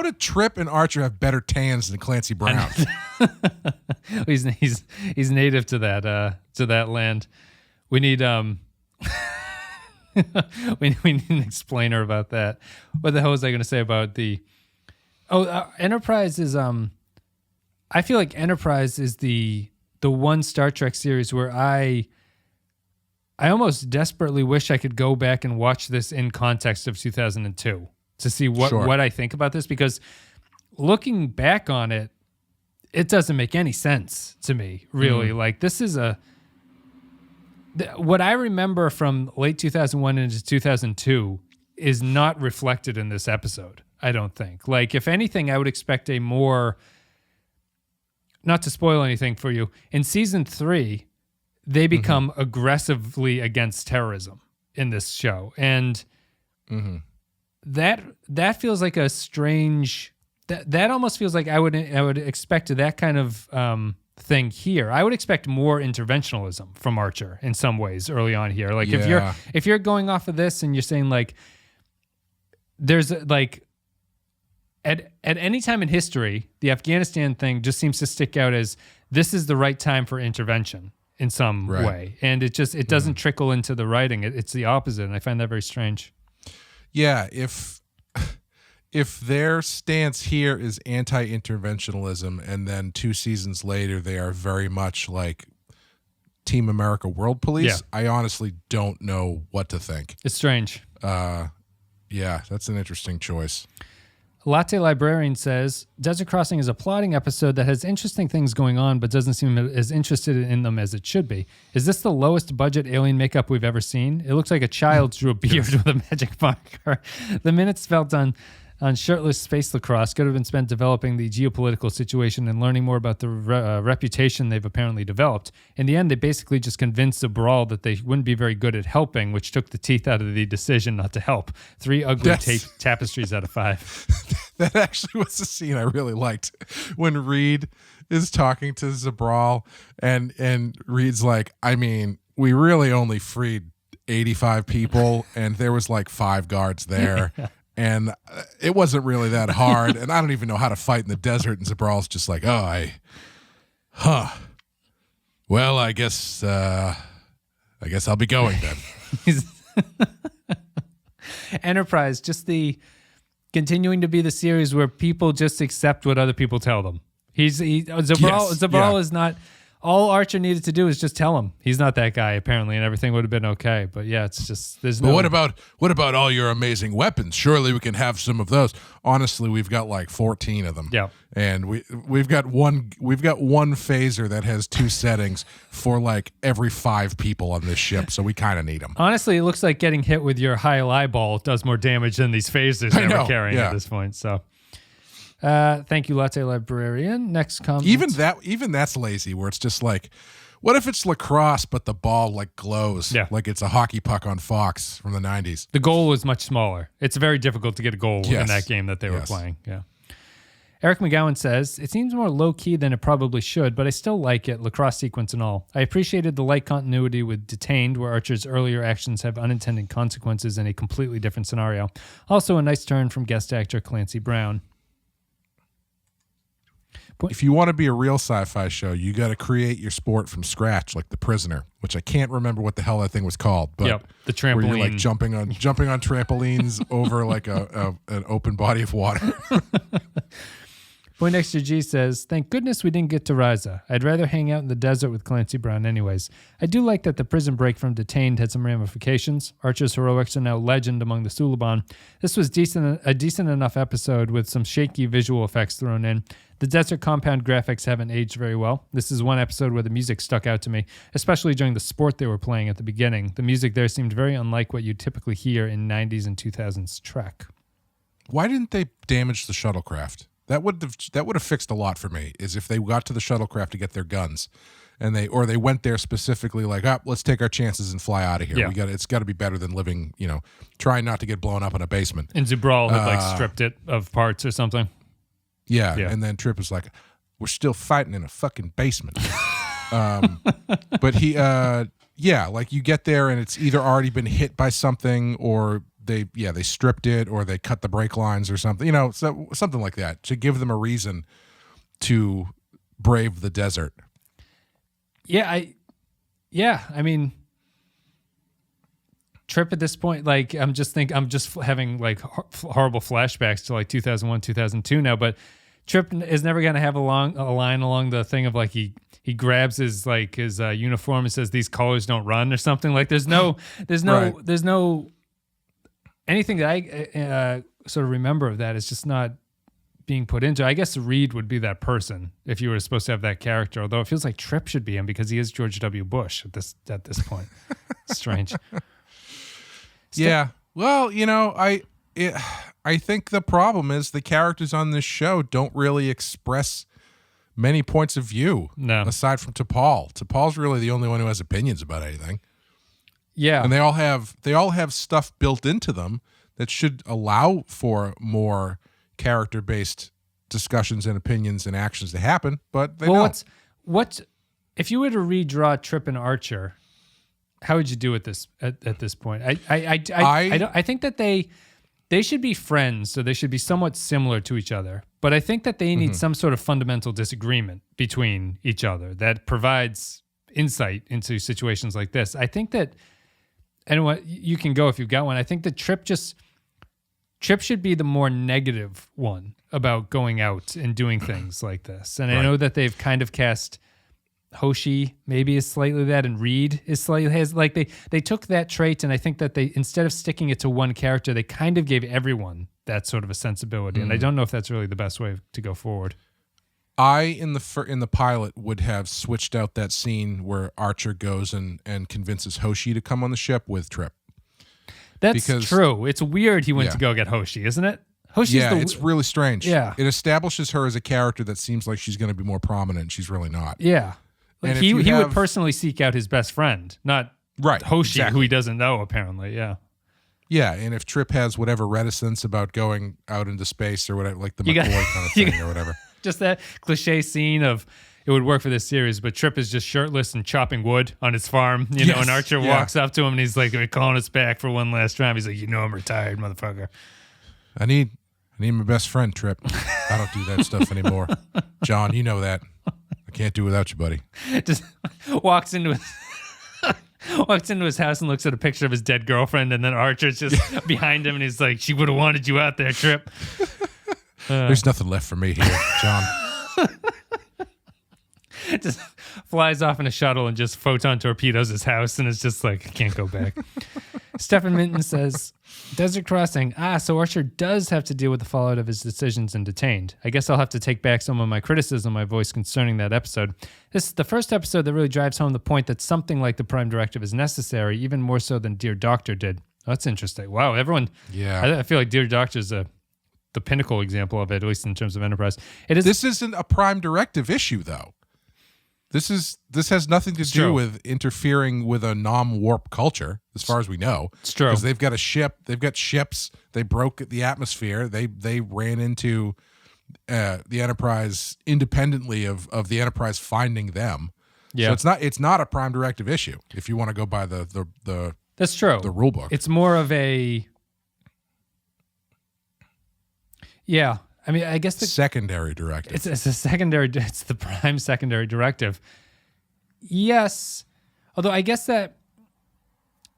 do Trip and Archer have better tans than Clancy Brown? he's native to that land. We need we need an explainer about that. What the hell was I going to say about the Enterprise is I feel like Enterprise is the one Star Trek series where I almost desperately wish I could go back and watch this in context of 2002 to see what I think about this, because looking back on it, it doesn't make any sense to me, really. Like, this is what I remember from late 2001 into 2002 is not reflected in this episode, I don't think. Like, if anything, I would expect a more, not to spoil anything for you, in season 3, they become aggressively against terrorism in this show. And that feels like a strange, that almost feels like I would expect that kind of thing here. I would expect more interventionalism from Archer in some ways early on here. Like if you're going off of this and you're saying like there's like at any time in history, the Afghanistan thing just seems to stick out as this is the right time for intervention in some way. And it doesn't trickle into the writing. It's the opposite. And I find that very strange. Yeah. If their stance here is anti-interventionalism, and then 2 seasons later they are very much like Team America World Police, I honestly don't know what to think. It's strange. Yeah, that's an interesting choice. Latte Librarian says, Desert Crossing is a plotting episode that has interesting things going on, but doesn't seem as interested in them as it should be. Is this the lowest budget alien makeup we've ever seen? It looks like a child drew a beard with a magic marker. The minutes spent on shirtless space lacrosse could have been spent developing the geopolitical situation and learning more about the reputation they've apparently developed. In the end, they basically just convinced the Brawl that they wouldn't be very good at helping, which took the teeth out of the decision not to help. 3 ugly tapestries out of 5. That actually was a scene I really liked when Reed is talking to Zabral and Reed's like, I mean, we really only freed 85 people and there was like 5 guards there and it wasn't really that hard and I don't even know how to fight in the desert. And Zabral's just like, well, I guess I'll be going then. Enterprise, just the continuing to be the series where people just accept what other people tell them. Zabral is not. All Archer needed to do is just tell him he's not that guy, apparently, and everything would have been okay. But yeah, it's just there's no. But what about all your amazing weapons? Surely we can have some of those. Honestly, we've got like 14 of them. Yeah, and we've got one phaser that has 2 settings for like every 5 people on this ship. So we kind of need them. Honestly, it looks like getting hit with your Heil eyeball does more damage than these phasers that we're carrying at this point. So. Thank you, Latte Librarian. Next comment. Even that's lazy, where it's just like, what if it's lacrosse, but the ball like glows, like it's a hockey puck on Fox from the 90s? The goal is much smaller. It's very difficult to get a goal in that game that they were playing. Yeah. Eric McGowan says, it seems more low-key than it probably should, but I still like it, lacrosse sequence and all. I appreciated the light continuity with Detained, where Archer's earlier actions have unintended consequences in a completely different scenario. Also a nice turn from guest actor Clancy Brown. If you want to be a real sci-fi show, you got to create your sport from scratch, like The Prisoner, which I can't remember what the hell that thing was called. But the trampoline, where you're like jumping on trampolines over like an open body of water. Boy Next to G says, thank goodness we didn't get to Ryza. I'd rather hang out in the desert with Clancy Brown anyways. I do like that the prison break from Detained had some ramifications. Archer's heroics are now legend among the Suliban. This was a decent enough episode with some shaky visual effects thrown in. The desert compound graphics haven't aged very well. This is one episode where the music stuck out to me, especially during the sport they were playing at the beginning. The music there seemed very unlike what you typically hear in 90s and 2000s Trek. Why didn't they damage the shuttlecraft? That would have fixed a lot for me. Is if they got to the shuttlecraft to get their guns, and they went there specifically like, let's take our chances and fly out of here. Yeah. It's got to be better than living, trying not to get blown up in a basement. And Zabral had stripped it of parts or something. Yeah, and then Trip was like, we're still fighting in a fucking basement. But he, like you get there and it's either already been hit by something or they stripped it or they cut the brake lines or something, so something like that to give them a reason to brave the desert. I mean, Trip at this point, like I'm just having like horrible flashbacks to like 2001, 2002 now, but Trip is never going to have a line along the thing of like he grabs his uniform and says these colors don't run or something. Like there's no anything that I sort of remember of that is just not being put into. I guess Reed would be that person if you were supposed to have that character, although it feels like Trip should be him because he is George W. Bush at this point. Strange. Yeah. Well, I think the problem is the characters on this show don't really express many points of view. No. Aside from T'Pol. T'Pol's really the only one who has opinions about anything. Yeah. And they all have stuff built into them that should allow for more character-based discussions and opinions and actions to happen, but they don't. What if you were to redraw Trip and Archer, how would you do it at this point? I think that they should be friends, so they should be somewhat similar to each other. But I think that they need some sort of fundamental disagreement between each other that provides insight into situations like this. I think that, and what you can go if you've got one. I think that Trip should be the more negative one about going out and doing things like this. And I know that they've kind of cast Hoshi maybe is slightly that, and Reed is slightly has like they took that trait, and I think that they, instead of sticking it to one character, they kind of gave everyone that sort of a sensibility. And I don't know if that's really the best way to go forward. I in the pilot would have switched out that scene where Archer goes and convinces Hoshi to come on the ship with Trip. That's true. It's weird he went to go get Hoshi, isn't it? It's really strange. Yeah. It establishes her as a character that seems like she's going to be more prominent, and she's really not. Yeah. Like he would personally seek out his best friend, not Hoshi, who he doesn't know, apparently. Yeah. Yeah, and if Trip has whatever reticence about going out into space or whatever, like the McCoy kind of thing or whatever. Just that cliche scene of it would work for this series, but Trip is just shirtless and chopping wood on his farm, you know, and Archer walks up to him and he's like, "We're calling us back for one last time." He's like, "You know I'm retired, motherfucker." I need my best friend, Trip. I don't do that stuff anymore. John, you know that. I can't do without you, buddy. Just walks into his house and looks at a picture of his dead girlfriend, and then Archer's just behind him and he's like, "She would have wanted you out there, Trip." There's nothing left for me here, John. Just flies off in a shuttle and just photon torpedoes his house, and it's just like, I can't go back. Stephen Minton says, Desert Crossing. So Archer does have to deal with the fallout of his decisions and detained. I guess I'll have to take back some of my criticism I voiced concerning that episode. This is the first episode that really drives home the point that something like the Prime Directive is necessary, even more so than Dear Doctor did. Oh, that's interesting. Wow, everyone. Yeah. I feel like Dear Doctor is the pinnacle example of it, at least in terms of Enterprise. This isn't a Prime Directive issue, though. This has nothing to do with interfering with a non-warp culture, as far as we know. It's true. Because they've got a ship. They've got ships. They broke the atmosphere. They ran into the Enterprise independently of the Enterprise finding them. Yeah. So it's not a Prime Directive issue if you want to go by the that's true. The rule book. It's more of a I mean, I guess the secondary directive. It's a secondary. It's the Prime secondary directive. Yes, although I guess that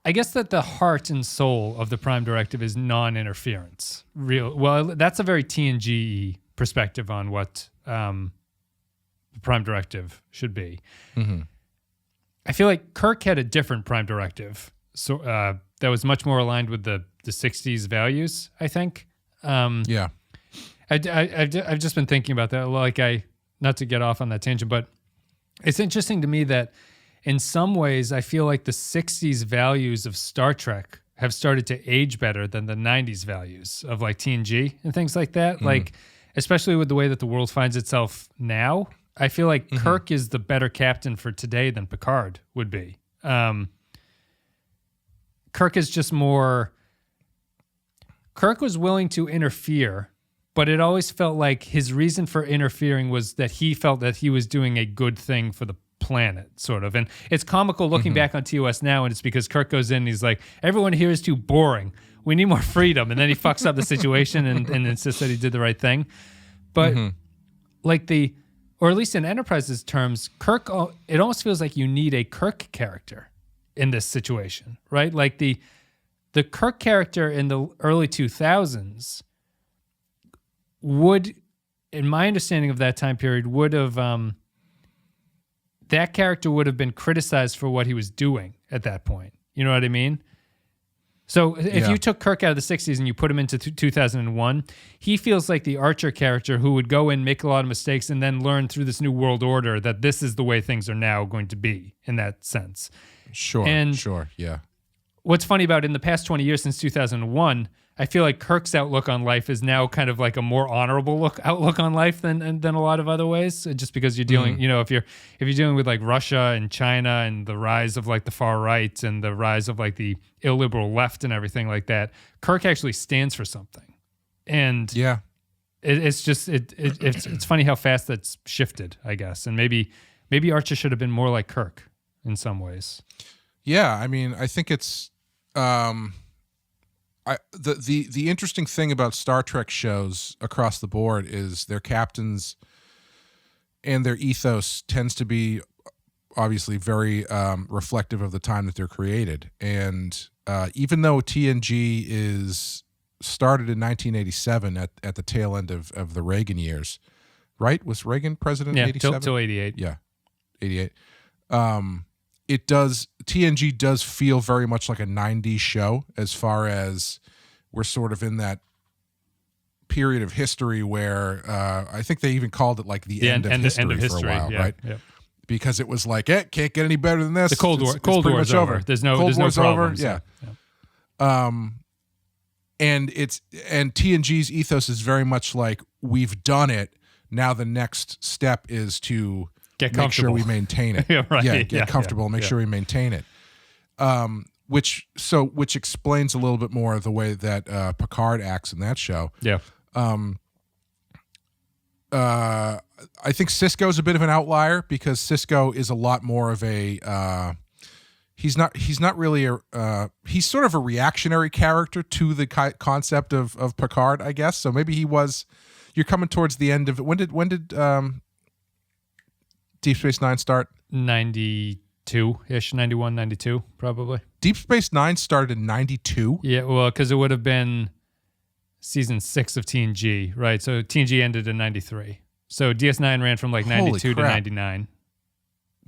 the heart and soul of the Prime directive is non-interference. That's a very TNG perspective on what the Prime directive should be. Mm-hmm. I feel like Kirk had a different Prime directive, so that was much more aligned with the '60s values. I think. Yeah. I've just been thinking about that. Like not to get off on that tangent, but it's interesting to me that in some ways I feel like the 60s values of Star Trek have started to age better than the 90s values of like TNG and things like that. Mm-hmm. Like, especially with the way that the world finds itself now, I feel like Kirk is the better captain for today than Picard would be. Kirk is just more... Kirk was willing to interfere, but it always felt like his reason for interfering was that he felt that he was doing a good thing for the planet, sort of. And it's comical looking back on TOS now, and it's because Kirk goes in and he's like, everyone here is too boring. We need more freedom. And then he fucks up the situation and insists that he did the right thing. But or at least in Enterprise's terms, Kirk, it almost feels like you need a Kirk character in this situation, right? Like the Kirk character in the early 2000s would, in my understanding of that time period, would have that character would have been criticized for what he was doing at that point. You know what I mean? So if you took Kirk out of the 60s and you put him into 2001, he feels like the Archer character who would go in, make a lot of mistakes, and then learn through this new world order that this is the way things are now going to be in that sense. Sure, yeah. What's funny about in the past 20 years since 2001, I feel like Kirk's outlook on life is now kind of like a more honorable outlook on life than a lot of other ways. Just because you're dealing, you know, if you're dealing with like Russia and China and the rise of like the far right and the rise of like the illiberal left and everything like that, Kirk actually stands for something. And it's funny how fast that's shifted, I guess. And maybe Archer should have been more like Kirk in some ways. Yeah, I mean, I think it's. The interesting thing about Star Trek shows across the board is their captains and their ethos tends to be obviously very reflective of the time that they're created. And even though TNG is started in 1987 at the tail end of the Reagan years, right? Was Reagan president in 87? Till 88. Yeah, 88. TNG does feel very much like a 90s show as far as we're sort of in that period of history where I think they even called it like the end of history for a while, right? Yeah. Because it was like, can't get any better than this. The Cold War is over. There's no problems. Over. Yeah. And TNG's ethos is very much like, we've done it. Now the next step is to make sure we maintain it. Get comfortable, make sure we maintain it. which explains a little bit more of the way that Picard acts in that show. Yeah. I think Sisko's a bit of an outlier because Sisko is a lot more of a he's not really a he's sort of a reactionary character to the concept of Picard, I guess. So maybe you're coming towards the end of it. When did Deep Space Nine start? 92-ish, 91, 92, probably. Deep Space Nine started in 92? Yeah, well, because it would have been season 6 of TNG, right? So TNG ended in 93. So DS9 ran from like 92 to 99.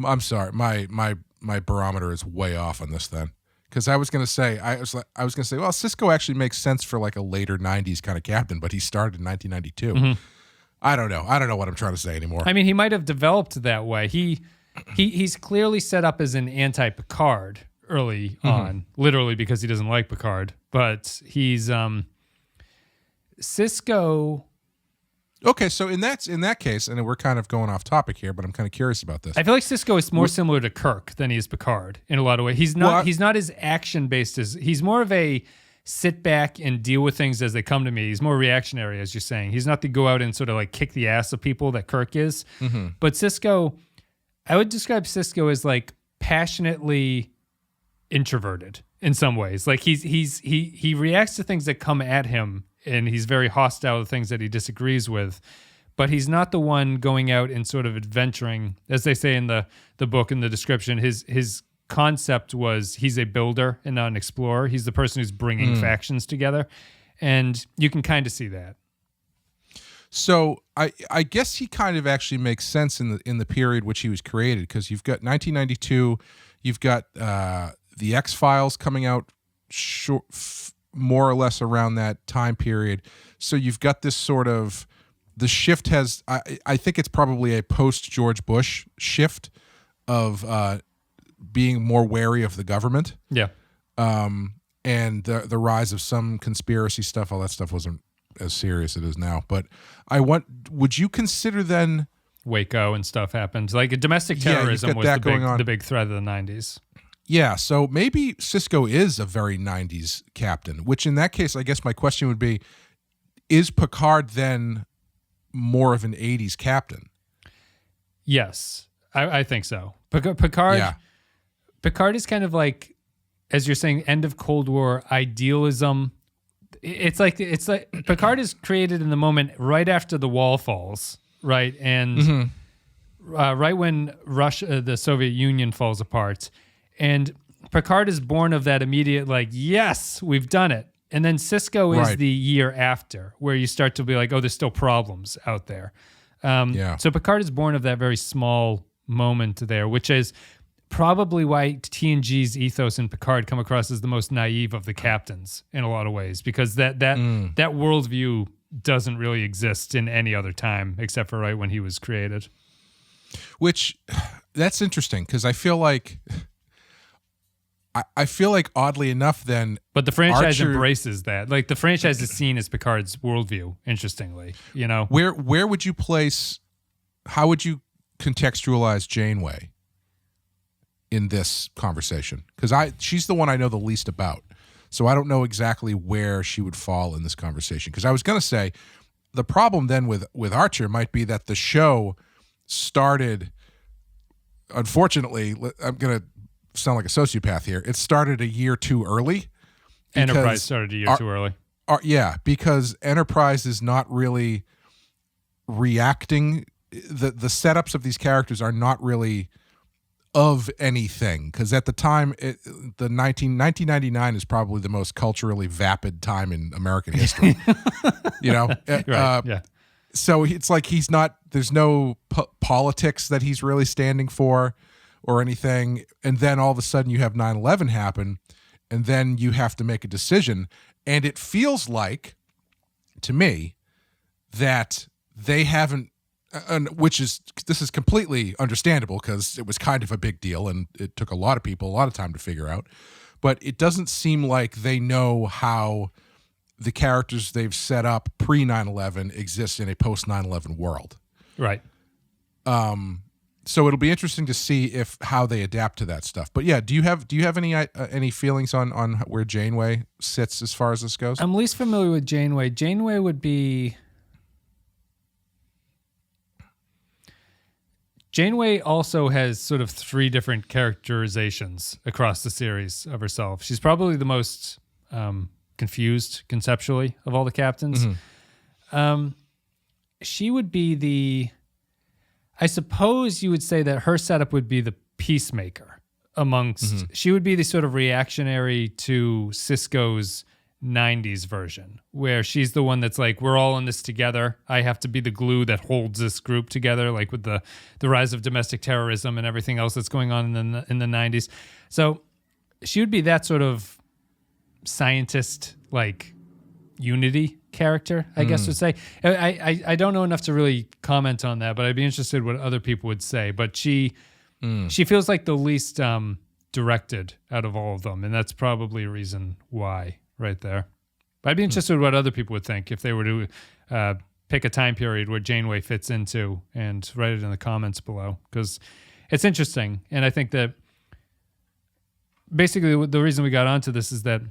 I'm sorry. My barometer is way off on this then. Because I was going to say, well, Sisko actually makes sense for like a later 90s kind of captain, but he started in 1992. Mm-hmm. I don't know what I'm trying to say anymore. I mean, he might have developed that way. He's clearly set up as an anti-Picard early on, literally because he doesn't like Picard. But he's Sisko. Okay, so in that case, and we're kind of going off topic here, but I'm kind of curious about this. I feel like Sisko is more similar to Kirk than he is Picard in a lot of ways. He's not as action based as he's more of a sit back and deal with things as they come to me. He's more reactionary, as you're saying. He's not the go out and sort of like kick the ass of people that Kirk is. Mm-hmm. But Sisko, I would describe Sisko as like passionately introverted in some ways. Like he reacts to things that come at him, and he's very hostile to things that he disagrees with. But he's not the one going out and sort of adventuring, as they say in the book, in the description. His concept was he's a builder and not an explorer. He's the person who's bringing factions together, and you can kind of see that. So I guess he kind of actually makes sense in the period which he was created, because you've got 1992, you've got the X-Files coming out more or less around that time period. So you've got this sort of, the shift has, I think it's probably a post-George Bush shift of being more wary of the government. Yeah. And the rise of some conspiracy stuff, all that stuff wasn't as serious as it is now. But would you consider then Waco and stuff happened? Like domestic terrorism was the big threat of the 90s. Yeah, so maybe Sisko is a very 90s captain, which in that case, I guess my question would be, is Picard then more of an 80s captain? Yes, I think so. Picard is kind of like, as you're saying, end of Cold War idealism. It's like Picard is created in the moment right after the wall falls, right? And right when Russia, the Soviet Union falls apart. And Picard is born of that immediate, like, yes, we've done it. And then Sisko is the year after, where you start to be like, oh, there's still problems out there. So Picard is born of that very small moment there, which is probably why TNG's ethos and Picard come across as the most naive of the captains in a lot of ways, because that worldview doesn't really exist in any other time except for right when he was created. Which, that's interesting, because I feel like oddly enough then... But the franchise embraces that. Like, the franchise is seen as Picard's worldview, interestingly, you know? Where would you place... How would you contextualize Janeway in this conversation? Because she's the one I know the least about. So I don't know exactly where she would fall in this conversation. Because I was going to say, the problem then with Archer might be that the show started... Unfortunately, I'm going to sound like a sociopath here. It started a year too early. Enterprise started a year too early. Yeah, because Enterprise is not really reacting. The setups of these characters are not really of anything, because at the time, 1999 is probably the most culturally vapid time in American history. You know? Right, yeah. So it's like there's no politics that he's really standing for or anything. And then all of a sudden you have 9/11 happen, and then you have to make a decision. And it feels like, to me, that they haven't, this is completely understandable because it was kind of a big deal and it took a lot of people a lot of time to figure out. But it doesn't seem like they know how the characters they've set up pre 9/11 exist in a post 9/11 world. Right. So it'll be interesting to see how they adapt to that stuff. But yeah, do you have any feelings on where Janeway sits as far as this goes? I'm least familiar with Janeway. Janeway would be. Janeway also has sort of 3 different characterizations across the series of herself. She's probably the most confused conceptually of all the captains. She would be I suppose you would say that her setup would be the peacemaker amongst, she would be the sort of reactionary to Cisco's 90s version, where she's the one that's like, we're all in this together. I have to be the glue that holds this group together, like with the rise of domestic terrorism and everything else that's going on in the 90s. So she would be that sort of scientist, like unity character, I guess would say. I don't know enough to really comment on that, but I'd be interested what other people would say. But she feels like the least directed out of all of them, and that's probably a reason why right there. But I'd be interested what other people would think if they were to pick a time period where Janeway fits into, and write it in the comments below, because it's interesting. And I think that basically the reason we got onto this is that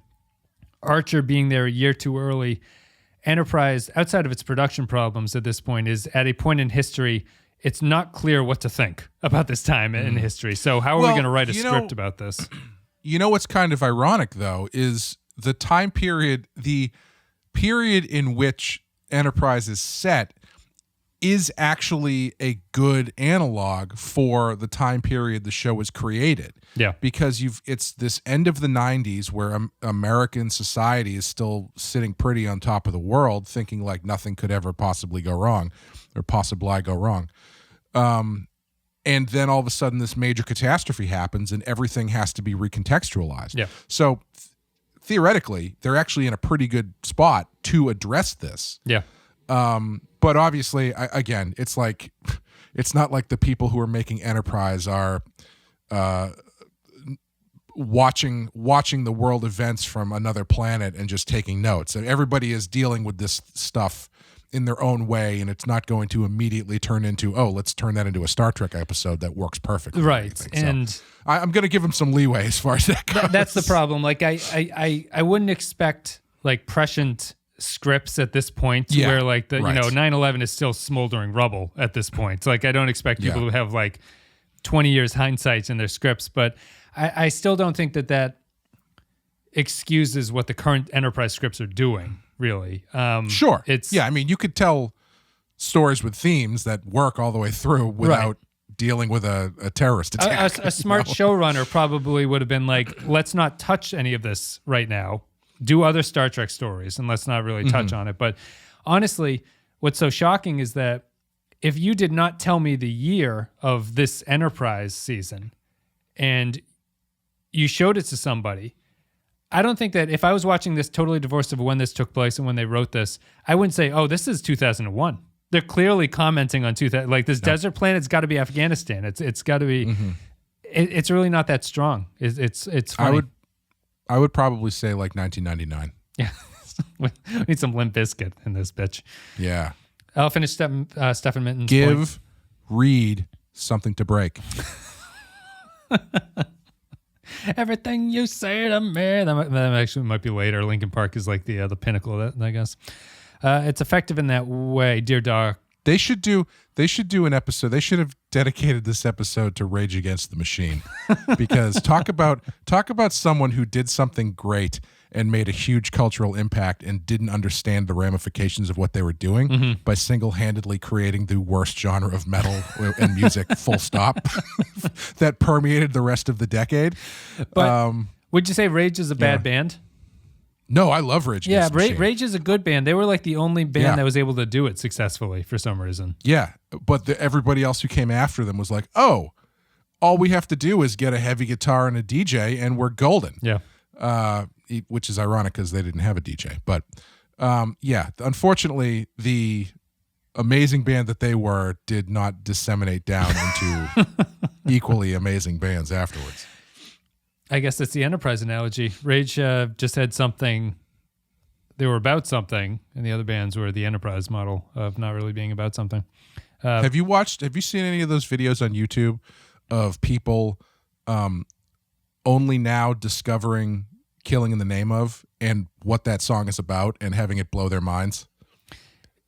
Archer being there a year too early, Enterprise, outside of its production problems at this point, is at a point in history, it's not clear what to think about this time in history. So how are we going to write a script about this? You know what's kind of ironic, though, is the time period, the period in which Enterprise is set is actually a good analog for the time period the show was created. Yeah. Because it's this end of the 90s where American society is still sitting pretty on top of the world, thinking like nothing could ever possibly go wrong or possibly go wrong. And then all of a sudden this major catastrophe happens and everything has to be recontextualized. Yeah. So theoretically, they're actually in a pretty good spot to address this. Yeah. But obviously, again, it's like, it's not like the people who are making Enterprise are watching the world events from another planet and just taking notes. And everybody is dealing with this stuff in their own way, and it's not going to immediately turn into, let's turn that into a Star Trek episode that works perfectly. Right. And so I'm going to give them some leeway as far as that goes. That's the problem. Like I wouldn't expect like prescient scripts at this point where like 9/11 is still smoldering rubble at this point. Like I don't expect people to have like 20 years hindsight in their scripts, but I still don't think that excuses what the current Enterprise scripts are doing, really. Sure. I mean, you could tell stories with themes that work all the way through without dealing with a terrorist attack. A smart showrunner probably would have been like, let's not touch any of this right now. Do other Star Trek stories, and let's not really touch on it. But honestly, what's so shocking is that if you did not tell me the year of this Enterprise season and you showed it to somebody, I don't think that if I was watching this totally divorced of when this took place and when they wrote this, I wouldn't say, this is 2001. They're clearly commenting on 2000. Like this desert planet's got to be Afghanistan. It's got to be. It's really not that strong. It's funny. I would probably say like 1999. Yeah. We need some Limp Bizkit in this bitch. Yeah. I'll finish Stephen Minton's Give Reed something to break. Everything you say to me. That actually might be later. Linkin Park is like the pinnacle of that, I guess. It's effective in that way. Dear Doc. They should do an episode. They should have dedicated this episode to Rage Against the Machine, because talk about someone who did something great and made a huge cultural impact and didn't understand the ramifications of what they were doing by single-handedly creating the worst genre of metal and music, full stop, that permeated the rest of the decade. But would you say Rage is a bad band? No, I love Rage Against the Machine. Rage is a good band. They were like the only band that was able to do it successfully for some reason. Yeah, but everybody else who came after them was like, all we have to do is get a heavy guitar and a DJ and we're golden. Yeah. Which is ironic because they didn't have a DJ. But unfortunately, the amazing band that they were did not disseminate down into equally amazing bands afterwards. I guess that's the Enterprise analogy. Rage just had something. They were about something, and the other bands were the Enterprise model of not really being about something. Have you seen any of those videos on YouTube of people only now discovering Killing in the Name of and what that song is about and having it blow their minds?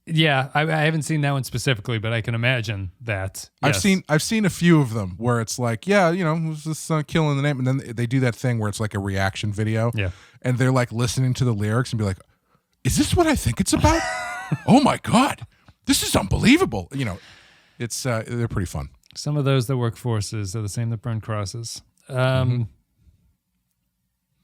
Yeah, I haven't seen that one specifically, but I can imagine that. Yes. I've seen a few of them where it's like, yeah, you know, it was this Killing in the Name, and then they do that thing where it's like a reaction video, and they're like listening to the lyrics and be like, is this what I think it's about? Oh my God, this is unbelievable. You know, it's they're pretty fun. Some of those that work forces are the same that burn crosses.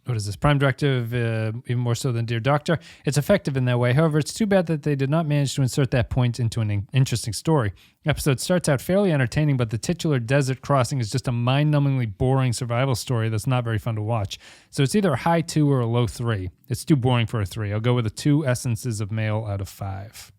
What is this? Prime Directive, even more so than Dear Doctor. It's effective in that way. However, it's too bad that they did not manage to insert that point into an interesting story. The episode starts out fairly entertaining, but the titular desert crossing is just a mind-numbingly boring survival story that's not very fun to watch. So it's either a high 2 or a low 3. It's too boring for a 3. I'll go with a 2 essences of male out of 5.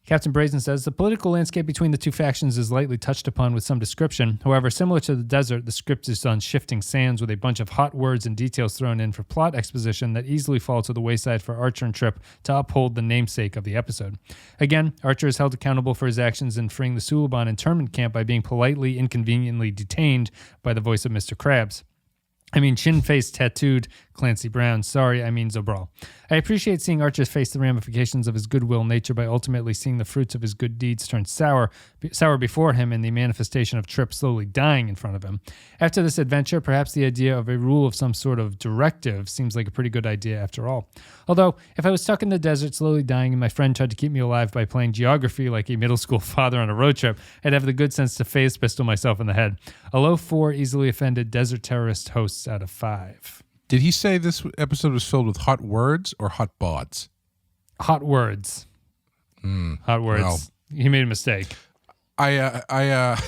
Captain Brazen says, the political landscape between the two factions is lightly touched upon with some description. However, similar to the desert, the script is on shifting sands with a bunch of hot words and details thrown in for plot exposition that easily fall to the wayside for Archer and Trip to uphold the namesake of the episode. Again, Archer is held accountable for his actions in freeing the Suliban internment camp by being politely, inconveniently detained by the voice of Mr. Krabs. I mean, chin-faced, tattooed Clancy Brown. Sorry, I mean Zobral. I appreciate seeing Archer face the ramifications of his goodwill nature by ultimately seeing the fruits of his good deeds turn sour before him in the manifestation of Trip slowly dying in front of him. After this adventure, perhaps the idea of a rule of some sort of directive seems like a pretty good idea after all. Although, if I was stuck in the desert slowly dying and my friend tried to keep me alive by playing geography like a middle school father on a road trip, I'd have the good sense to phase pistol myself in the head. A low 4 easily offended desert terrorist hosts out of 5. Did he say this episode was filled with hot words or hot bods? Hot words. Hot words. Well, he made a mistake. I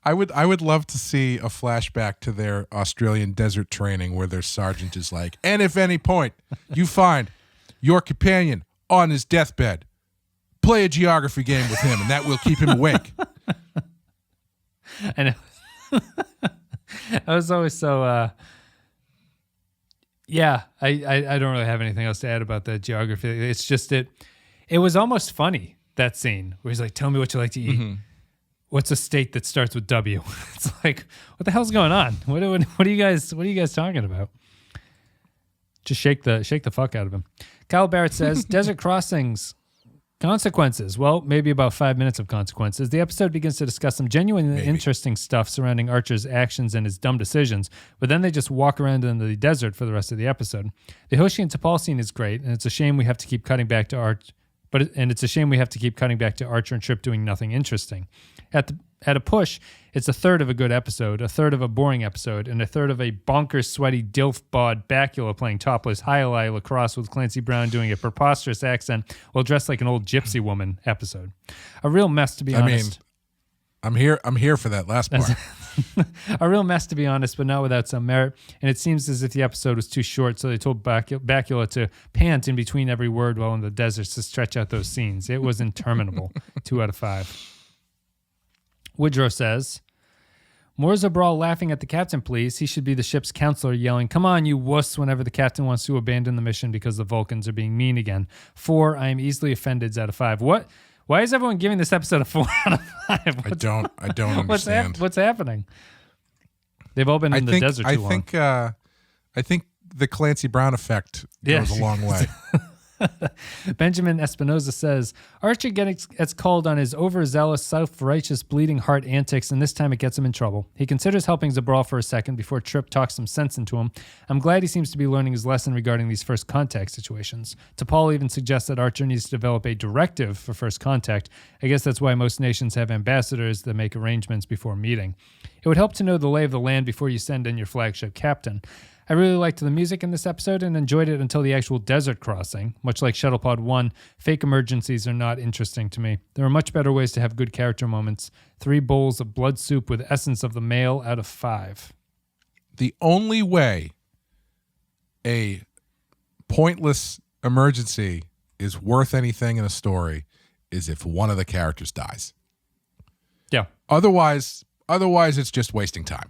would love to see a flashback to their Australian desert training where their sergeant is like, and if any point you find your companion on his deathbed, play a geography game with him and that will keep him awake. I know. I was always so... Yeah, I don't really have anything else to add about that geography. It's just it was almost funny, that scene where he's like, tell me what you like to eat. Mm-hmm. What's a state that starts with W? It's like, what the hell's going on? What are you guys talking about? Just shake the fuck out of him. Kyle Barrett says, Desert Crossings. Consequences. Well, maybe about 5 minutes of consequences. The episode begins to discuss some genuinely interesting stuff surrounding Archer's actions and his dumb decisions, but then they just walk around in the desert for the rest of the episode. The Hoshi and T'Pol scene is great, and it's a shame we have to keep cutting back to Archer and Trip doing nothing interesting. At a push, it's a third of a good episode, a third of a boring episode, and a third of a bonkers, sweaty, dilf bod Bacula playing topless highlight lacrosse with Clancy Brown doing a preposterous accent while dressed like an old gypsy woman episode. A real mess, to be honest. I'm here for that last part. A real mess, to be honest, but not without some merit. And it seems as if the episode was too short, so they told Bacula to pant in between every word while in the desert to stretch out those scenes. It was interminable. 2 out of 5. Woodrow says, more Zobral laughing at the captain, please. He should be the ship's counselor yelling, come on, you wuss, whenever the captain wants to abandon the mission because the Vulcans are being mean again. 4, I am easily offended out of 5. What? Why is everyone giving this episode a 4 out of 5? I don't understand. What's happening? They've all been in the desert too long. I think the Clancy Brown effect goes a long way. Benjamin Espinoza says, Archer gets called on his overzealous, self-righteous, bleeding heart antics, and this time it gets him in trouble. He considers helping Zobral for a second before Trip talks some sense into him. I'm glad he seems to be learning his lesson regarding these first contact situations. T'Pol even suggests that Archer needs to develop a directive for first contact. I guess that's why most nations have ambassadors that make arrangements before meeting. It would help to know the lay of the land before you send in your flagship captain. I really liked the music in this episode and enjoyed it until the actual desert crossing. Much like Shuttlepod 1, fake emergencies are not interesting to me. There are much better ways to have good character moments. 3 bowls of blood soup with essence of the male out of 5. The only way a pointless emergency is worth anything in a story is if one of the characters dies. Yeah. Otherwise it's just wasting time.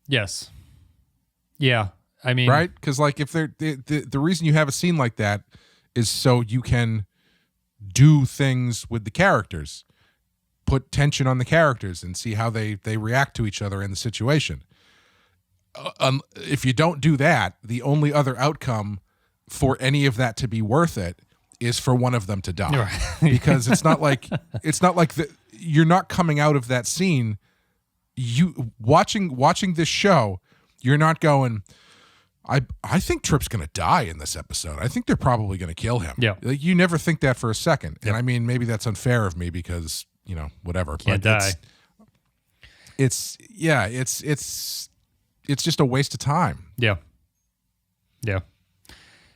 Yes. Yeah. I mean, right? Because like if the reason you have a scene like that is so you can do things with the characters, put tension on the characters, and see how they react to each other in the situation. If you don't do that, the only other outcome for any of that to be worth it is for one of them to die. Right. Because it's not like you're not coming out of that scene. You watching this show, you're not going, I think Trip's going to die in this episode. I think they're probably going to kill him. Yeah. Like, you never think that for a second. Yep. And I mean, maybe that's unfair of me because, whatever. Can't die. It's just a waste of time. Yeah. Yeah.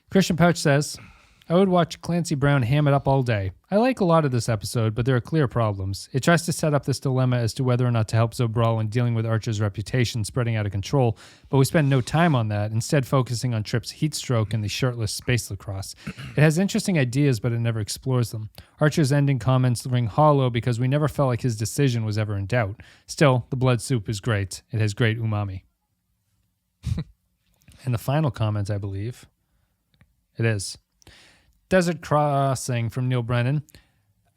Christian Pouch says, I would watch Clancy Brown ham it up all day. I like a lot of this episode, but there are clear problems. It tries to set up this dilemma as to whether or not to help Zobral in dealing with Archer's reputation spreading out of control, but we spend no time on that, instead focusing on Trip's heat stroke and the shirtless space lacrosse. It has interesting ideas, but it never explores them. Archer's ending comments ring hollow because we never felt like his decision was ever in doubt. Still, the blood soup is great. It has great umami. And the final comment, I believe, it is. Desert Crossing from Neil Brennan.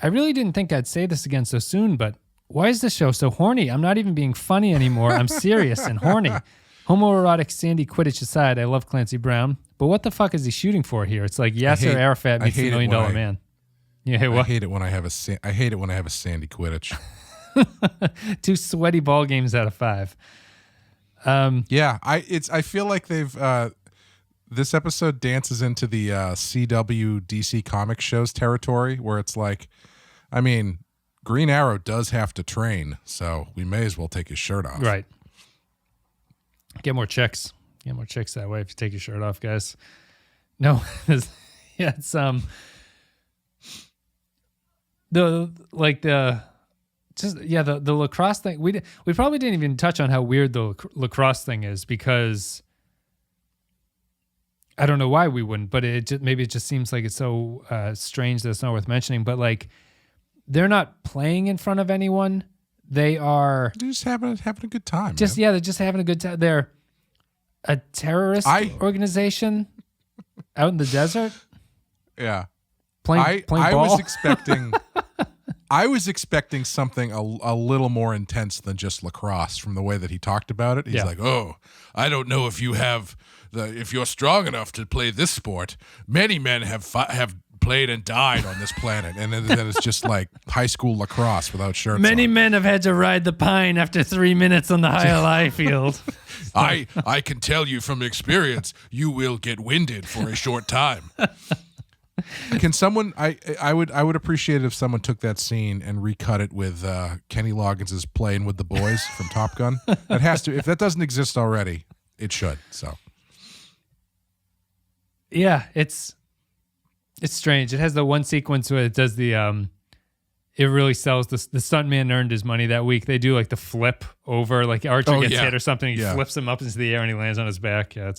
I really didn't think I'd say this again so soon, but why is this show so horny? I'm not even being funny anymore. I'm serious and horny. Homoerotic Sandy Quidditch aside, I love Clancy Brown, but what the fuck is he shooting for here? It's like Yasser Arafat meets the $1 Million Man. I hate it when I have a Sandy Quidditch. 2 sweaty ball games out of 5. I feel like they've this episode dances into the CW DC comic shows territory where it's like, I mean, Green Arrow does have to train, so we may as well take his shirt off. Right. Get more chicks. Get more chicks that way if you take your shirt off, guys. No, it's the lacrosse thing. We probably didn't even touch on how weird the lacrosse thing is because I don't know why we wouldn't, but maybe it just seems like it's so strange that it's not worth mentioning. But like, they're not playing in front of anyone. They're just having a good time. They're just having a good time. They're a terrorist organization out in the desert. Yeah, playing ball. I was expecting something a little more intense than just lacrosse from the way that he talked about it. He's like, "Oh, I don't know if you're strong enough to play this sport. Many men have played and died on this planet," and then it's just like high school lacrosse without shirts. Many men have had to ride the pine after 3 minutes on the high field. I can tell you from experience, you will get winded for a short time. Can someone? I would appreciate it if someone took that scene and recut it with Kenny Loggins' "Playing with the Boys" from Top Gun. That has to. If that doesn't exist already, it should. So, yeah, it's strange. It has the one sequence where it does the it really sells the stuntman earned his money that week. They do like the flip over, like Archer gets hit or something. He flips him up into the air and he lands on his back. I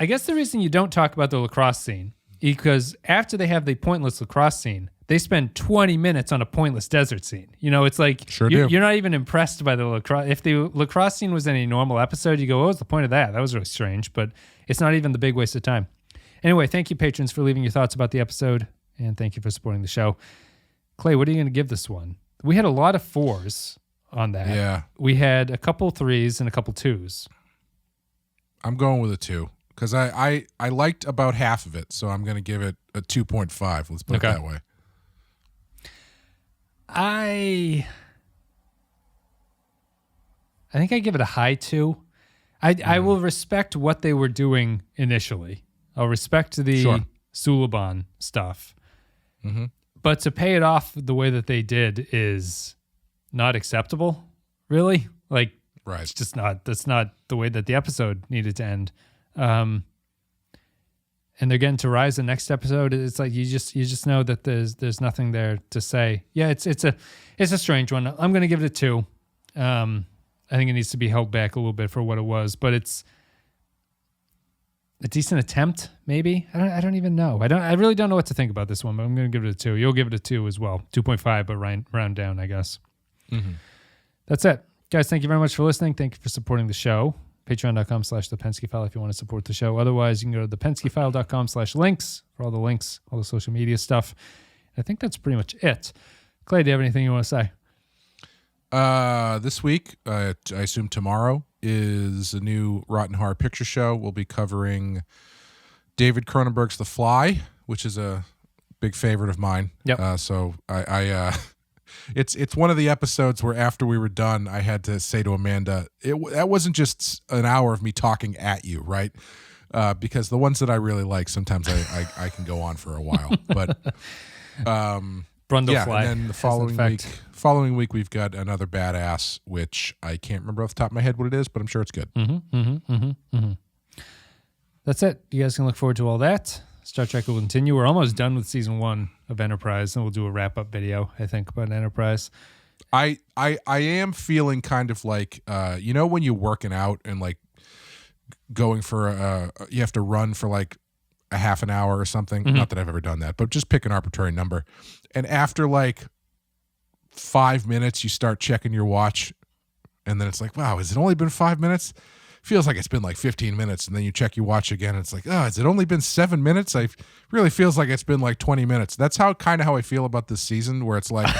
guess the reason you don't talk about the lacrosse scene because after they have the pointless lacrosse scene, they spend 20 minutes on a pointless desert scene. It's like you're not even impressed by the lacrosse. If the lacrosse scene was in a normal episode, you go, "What was the point of that? That was really strange." But it's not even the big waste of time. Anyway, thank you, patrons, for leaving your thoughts about the episode, and thank you for supporting the show. Clay, what are you going to give this one? We had a lot of 4s on that. Yeah, we had a couple 3s and a couple 2s. I'm going with a 2 because I liked about half of it, so I'm going to give it a 2.5. Let's put it that way. I think I give it a high 2. I will respect what they were doing initially. I'll respect the Suliban stuff. Mm-hmm. But to pay it off the way that they did is not acceptable, really. Like, it's just not. That's not the way that the episode needed to end. And they're getting to Rise the next episode. It's like you just know that there's nothing there to say. Yeah, it's a strange one. I'm going to give it a 2. I think it needs to be held back a little bit for what it was, but it's a decent attempt, maybe. I don't even know. I really don't know what to think about this one, but I'm going to give it a 2. You'll give it a 2 as well. 2.5, but round down, I guess. Mm-hmm. That's it. Guys, thank you very much for listening. Thank you for supporting the show. Patreon.com/thepenskyfile if you want to support the show. Otherwise, you can go to thepenskyfile.com/links for all the links, all the social media stuff. I think that's pretty much it. Clay, do you have anything you want to say? This week, I assume tomorrow, is a new Rotten Horror Picture Show. We'll be covering David Cronenberg's The Fly, which is a big favorite of mine. Yep. So it's one of the episodes where after we were done, I had to say to Amanda, that wasn't just an hour of me talking at you, right? Because the ones that I really like, sometimes I can go on for a while. But Brundle Fly. And then the following week we've got another badass, which I can't remember off the top of my head what it is, but I'm sure it's good. That's it. You guys can look forward to all that. Star Trek will continue. We're almost done with season 1 of Enterprise, and we'll do a wrap-up video, I think, about Enterprise. I am feeling kind of like, when you're working out and like going for you have to run for like a half an hour or something. Not that I've ever done that, but just pick an arbitrary number. And after like 5 minutes, you start checking your watch, and then it's like, wow, has it only been 5 minutes? Feels like it's been like 15 minutes, and then you check your watch again, and it's like, has it only been 7 minutes? I really feels like it's been like 20 minutes. That's how I feel about this season, where it's like,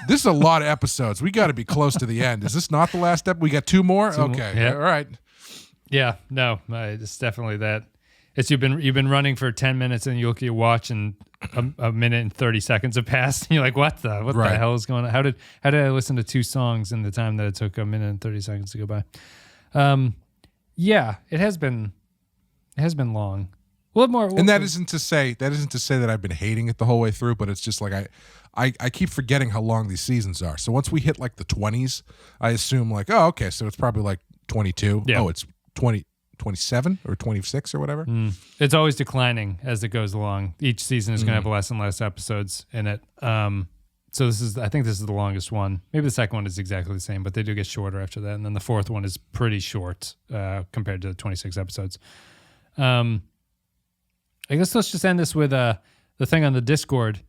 this is a lot of episodes. We got to be close to the end. Is this not the last step? We got 2 more? Okay. Yeah. All right. Yeah, no, it's definitely that. It's you've been running for 10 minutes, and you look at your watch, and a minute and 30 seconds have passed, and you're like, what the hell is going on? How did I listen to 2 songs in the time that it took a minute and 30 seconds to go by? Yeah, it has been long. We'll have more. And that isn't to say that I've been hating it the whole way through, but it's just like I keep forgetting how long these seasons are. So once we hit like the 20s, I assume like, oh, okay, so it's probably like 22. Yeah. Oh, it's 27 or 26 or whatever. It's always declining as it goes along. Each season is going to have less and less episodes in it. So I think this is the longest one. Maybe the second one is exactly the same, but they do get shorter after that. And then the fourth one is pretty short compared to the 26 episodes. I guess let's just end this with the thing on the Discord.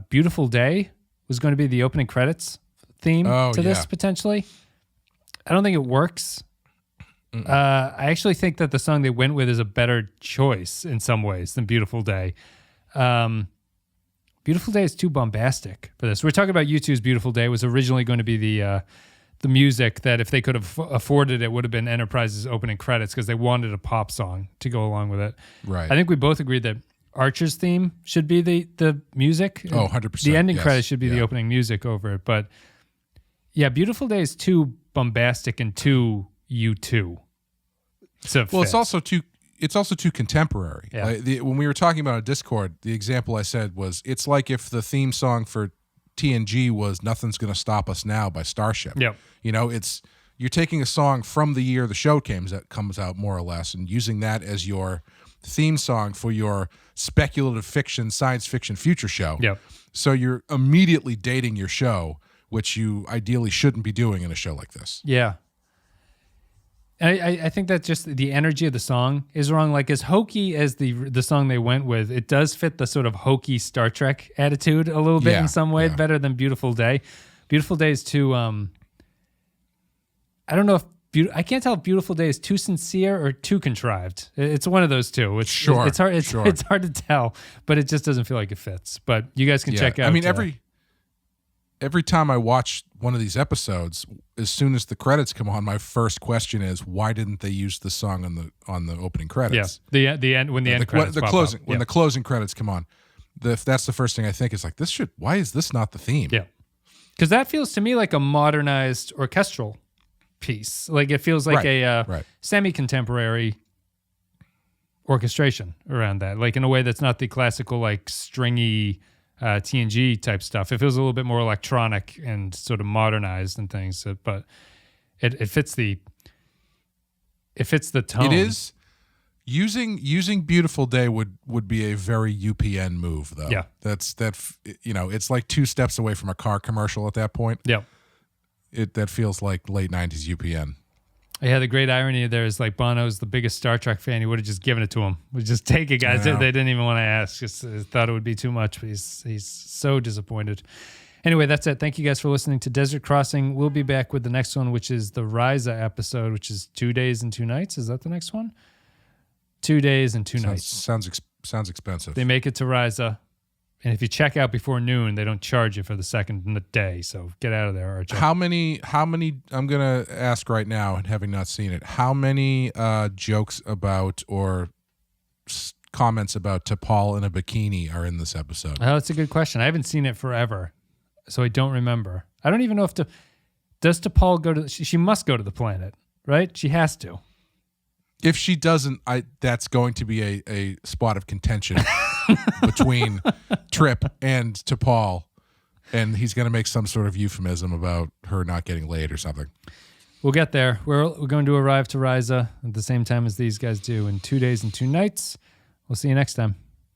Beautiful Day was going to be the opening credits theme to this potentially. I don't think it works. I actually think that the song they went with is a better choice in some ways than Beautiful Day. Beautiful Day is too bombastic for this. We're talking about U2's Beautiful Day. It was originally going to be the music that, if they could have afforded it, would have been Enterprise's opening credits, because they wanted a pop song to go along with it. Right. I think we both agreed that Archer's theme should be the music. Oh, 100%. The ending credits should be the opening music over it. But yeah, Beautiful Day is too bombastic and too U2. Well, it's also too contemporary. Yeah. When we were talking about a Discord, the example I said was, it's like if the theme song for TNG was "Nothing's Gonna Stop Us Now" by Starship. Yep. You're taking a song from the year the show comes out, more or less, and using that as your theme song for your speculative fiction, science fiction future show. Yep. So you're immediately dating your show, which you ideally shouldn't be doing in a show like this. Yeah. And I think that just the energy of the song is wrong. Like, as hokey as the song they went with, it does fit the sort of hokey Star Trek attitude a little bit in some way, better than Beautiful Day. Beautiful Day is too, I don't know if, I can't tell if Beautiful Day is too sincere or too contrived. It's one of those two. It's hard. It's hard to tell, but it just doesn't feel like it fits. But you guys can check out. I mean, every time I watch one of these episodes, as soon as the credits come on, my first question is, why didn't they use the song on the opening credits? Yeah, the end when the end credits the closing credits come on. That's the first thing I think is like, why is this not the theme? Yeah, because that feels to me like a modernized orchestral piece. Like, it feels like a semi-contemporary orchestration around that, like in a way that's not the classical like stringy TNG type stuff. It feels a little bit more electronic and sort of modernized and things, but it fits the tone. It is using Beautiful Day would be a very UPN move, though. Yeah, it's like 2 steps away from a car commercial at that point. Yeah, that feels like late 90s UPN. Yeah, the great irony there is, like, Bono's the biggest Star Trek fan. He would have just given it to him. Would just take it, guys. They didn't even want to ask. Just thought it would be too much. But he's so disappointed. Anyway, that's it. Thank you guys for listening to Desert Crossing. We'll be back with the next one, which is the Ryza episode, which is 2 days and 2 nights. Is that the next one? 2 days and 2 nights. Sounds expensive. They make it to Ryza. And if you check out before noon, they don't charge you for the second day. So get out of there, Archer. How many, I'm going to ask right now, and having not seen it, how many jokes about or comments about T'Pol in a bikini are in this episode? Oh, that's a good question. I haven't seen it forever, so I don't remember. I don't even know if does T'Pol go to, she must go to the planet, right? She has to. If she doesn't, that's going to be a spot of contention between Trip and T'Pol, and he's going to make some sort of euphemism about her not getting laid or something. We'll get there. We're going to arrive to Ryza at the same time as these guys do in 2 days and 2 nights. We'll see you next time.